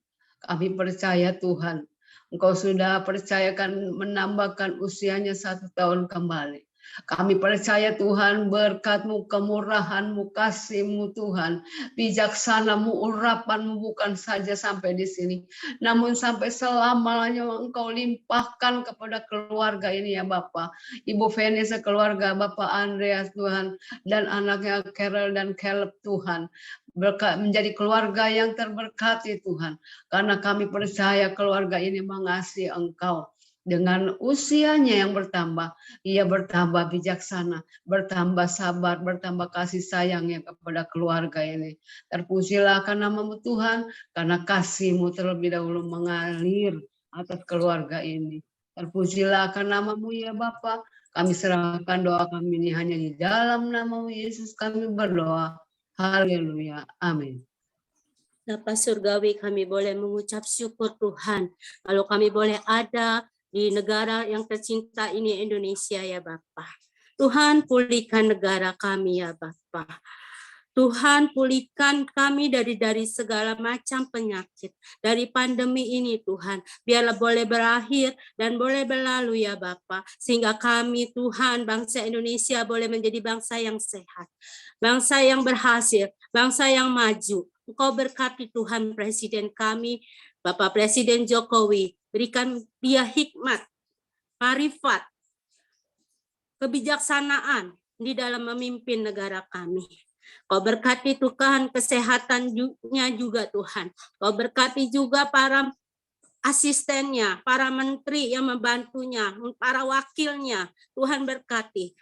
kami percaya Tuhan, Engkau sudah percayakan menambahkan usianya 1 tahun kembali. Kami percaya Tuhan berkat-Mu, kemurahan-Mu, kasih-Mu Tuhan, bijaksana-Mu, urapan-Mu bukan saja sampai di sini, namun sampai selamanya Engkau limpahkan kepada keluarga ini ya Bapa. Ibu Feni sekeluarga, Bapak Andreas Tuhan, dan anaknya Carol dan Caleb Tuhan. Menjadi keluarga yang terberkati Tuhan. Karena kami percaya keluarga ini mengasihi Engkau. Dengan usianya yang bertambah, ia bertambah bijaksana, bertambah sabar, bertambah kasih sayangnya kepada keluarga ini. Terpujilah akan nama-Mu Tuhan, karena kasih-Mu terlebih dahulu mengalir atas keluarga ini. Terpujilah akan nama-Mu ya Bapa. Kami serahkan doa kami ini hanya di dalam nama-Mu Yesus kami berdoa. Haleluya. Amin. Bapa Surgawi, kami boleh mengucap syukur Tuhan. Kalau kami boleh ada di negara yang tercinta ini, Indonesia ya Bapa. Tuhan, pulihkan negara kami ya Bapa. Tuhan, pulihkan kami dari segala macam penyakit, dari pandemi ini Tuhan. Biarlah boleh berakhir dan boleh berlalu ya Bapa. Sehingga kami Tuhan, bangsa Indonesia boleh menjadi bangsa yang sehat, bangsa yang berhasil, bangsa yang maju. Engkau berkati Tuhan Presiden kami, Bapak Presiden Jokowi. Berikan dia hikmat, marifat, kebijaksanaan di dalam memimpin negara kami. Kau berkati Tuhan kesehatannya juga Tuhan. Kau berkati juga para asistennya, para menteri yang membantunya, para wakilnya. Tuhan berkati.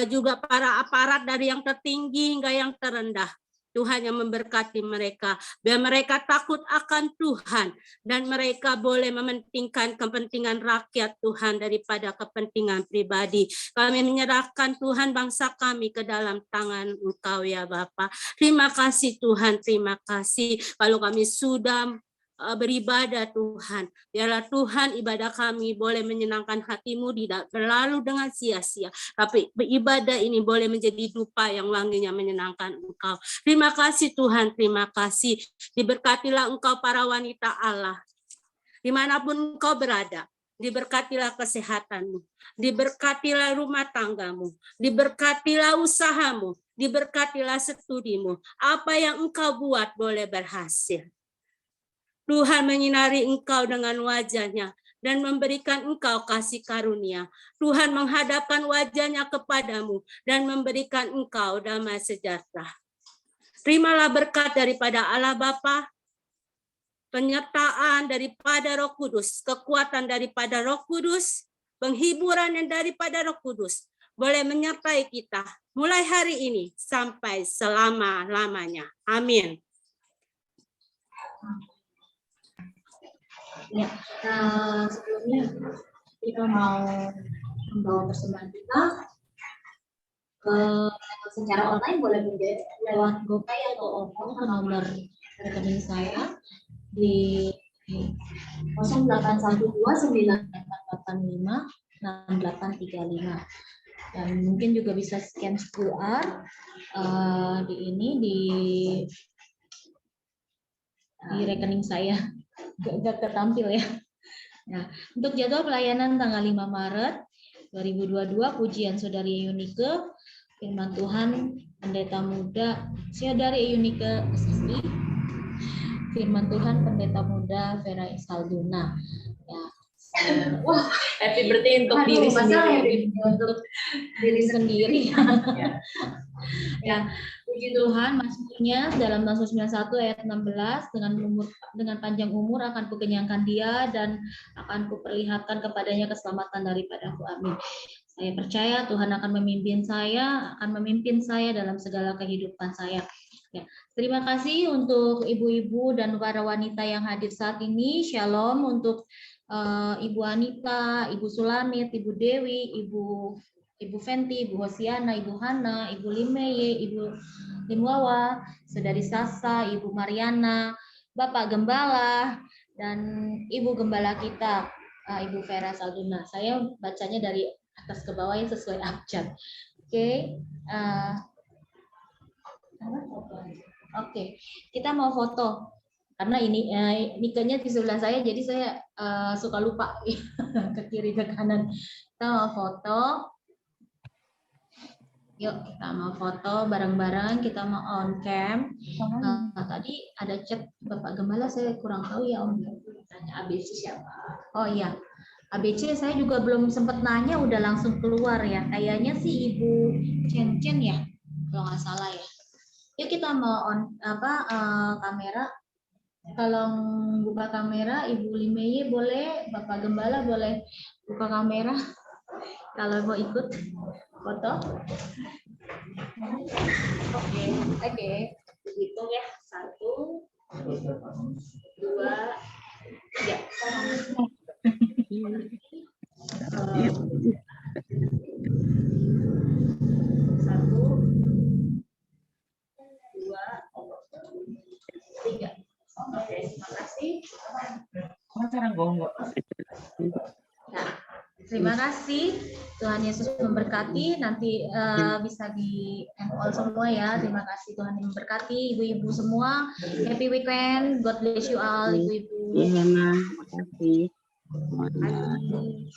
Juga para aparat dari yang tertinggi hingga yang terendah. Tuhan yang memberkati mereka, biar mereka takut akan Tuhan dan mereka boleh mementingkan kepentingan rakyat Tuhan daripada kepentingan pribadi. Kami menyerahkan Tuhan bangsa kami ke dalam tangan Engkau ya Bapa. Terima kasih Tuhan, terima kasih kalau kami sudah beribadah Tuhan. Biarlah Tuhan ibadah kami boleh menyenangkan hati-Mu, tidak berlalu dengan sia-sia. Tapi ibadah ini boleh menjadi dupa yang wanginya menyenangkan Engkau. Terima kasih Tuhan, terima kasih. Diberkatilah Engkau para wanita Allah. Dimanapun Engkau berada. Diberkatilah kesehatan-Mu. Diberkatilah rumah tangga-Mu. Diberkatilah usaha-Mu. Diberkatilah studi-Mu. Apa yang Engkau buat boleh berhasil. Tuhan menyinari engkau dengan wajah-Nya dan memberikan engkau kasih karunia. Tuhan menghadapkan wajah-Nya kepadamu dan memberikan engkau damai sejahtera. Terimalah berkat daripada Allah Bapa, penyertaan daripada Roh Kudus, kekuatan daripada Roh Kudus, penghiburan yang daripada Roh Kudus, boleh menyertai kita mulai hari ini sampai selama-lamanya. Amin. Ya, sebelumnya kita mau membawa persembahan kita secara online, boleh menjadi lewat GoPay atau OVO ke nomor rekening saya di 081294856835 dan mungkin juga bisa scan QR di rekening saya. Gak ketampil ya. Nah, untuk jadwal pelayanan tanggal 5 Maret 2022, pujian Saudari Yunike, firman Tuhan Pendeta Muda Saudari Yunike Sisri, firman Tuhan Pendeta Muda Vera Isalduna. Ya. Wah, happy birthday untuk diri sendiri. Untuk diri sendiri. Ya, puji Tuhan, mazmurnya dalam Mazmur 91 ayat 16, dengan panjang umur akan kukenyangkan dia dan akan kuperlihatkan kepadanya keselamatan daripadaku. Amin. Saya percaya Tuhan akan memimpin saya dalam segala kehidupan saya. Ya, terima kasih untuk ibu-ibu dan para wanita yang hadir saat ini. Shalom untuk Ibu Anita, Ibu Sulamit, Ibu Dewi, Ibu Fenti, Ibu Hosiana, Ibu Hana, Ibu Limeye, Ibu Limwawa, Saudari Sasa, Ibu Mariana, Bapak Gembala, dan Ibu Gembala kita, Ibu Vera Salduna. Saya bacanya dari atas ke bawah yang sesuai abjad. Oke. Oke, kita mau foto. Karena ini nikahnya di sebelah saya, jadi saya suka lupa ke kiri ke kanan. Kita mau foto. Yuk, kita mau foto bareng-bareng. Kita mau on cam. Tadi ada chat Bapak Gembala, saya kurang tahu ya Om. Tanya ABC siapa? Oh iya, ABC saya juga belum sempat nanya, udah langsung keluar ya. Kayaknya sih Ibu Cen ya, kalau nggak salah ya. Yuk kita mau on kamera. Kalau buka kamera, Ibu Limeye boleh, Bapak Gembala boleh buka kamera. Kalau mau ikut foto. Oke. Hitung ya. 1, 2, 3. Oke, terima kasih. Nah, terima kasih. Tuhan Yesus memberkati. Nanti bisa di enroll semua ya. Terima kasih, Tuhan yang memberkati. Ibu-ibu semua, happy weekend. God bless you all, ibu-ibu. Iya, Nah, makasih. Terima kasih.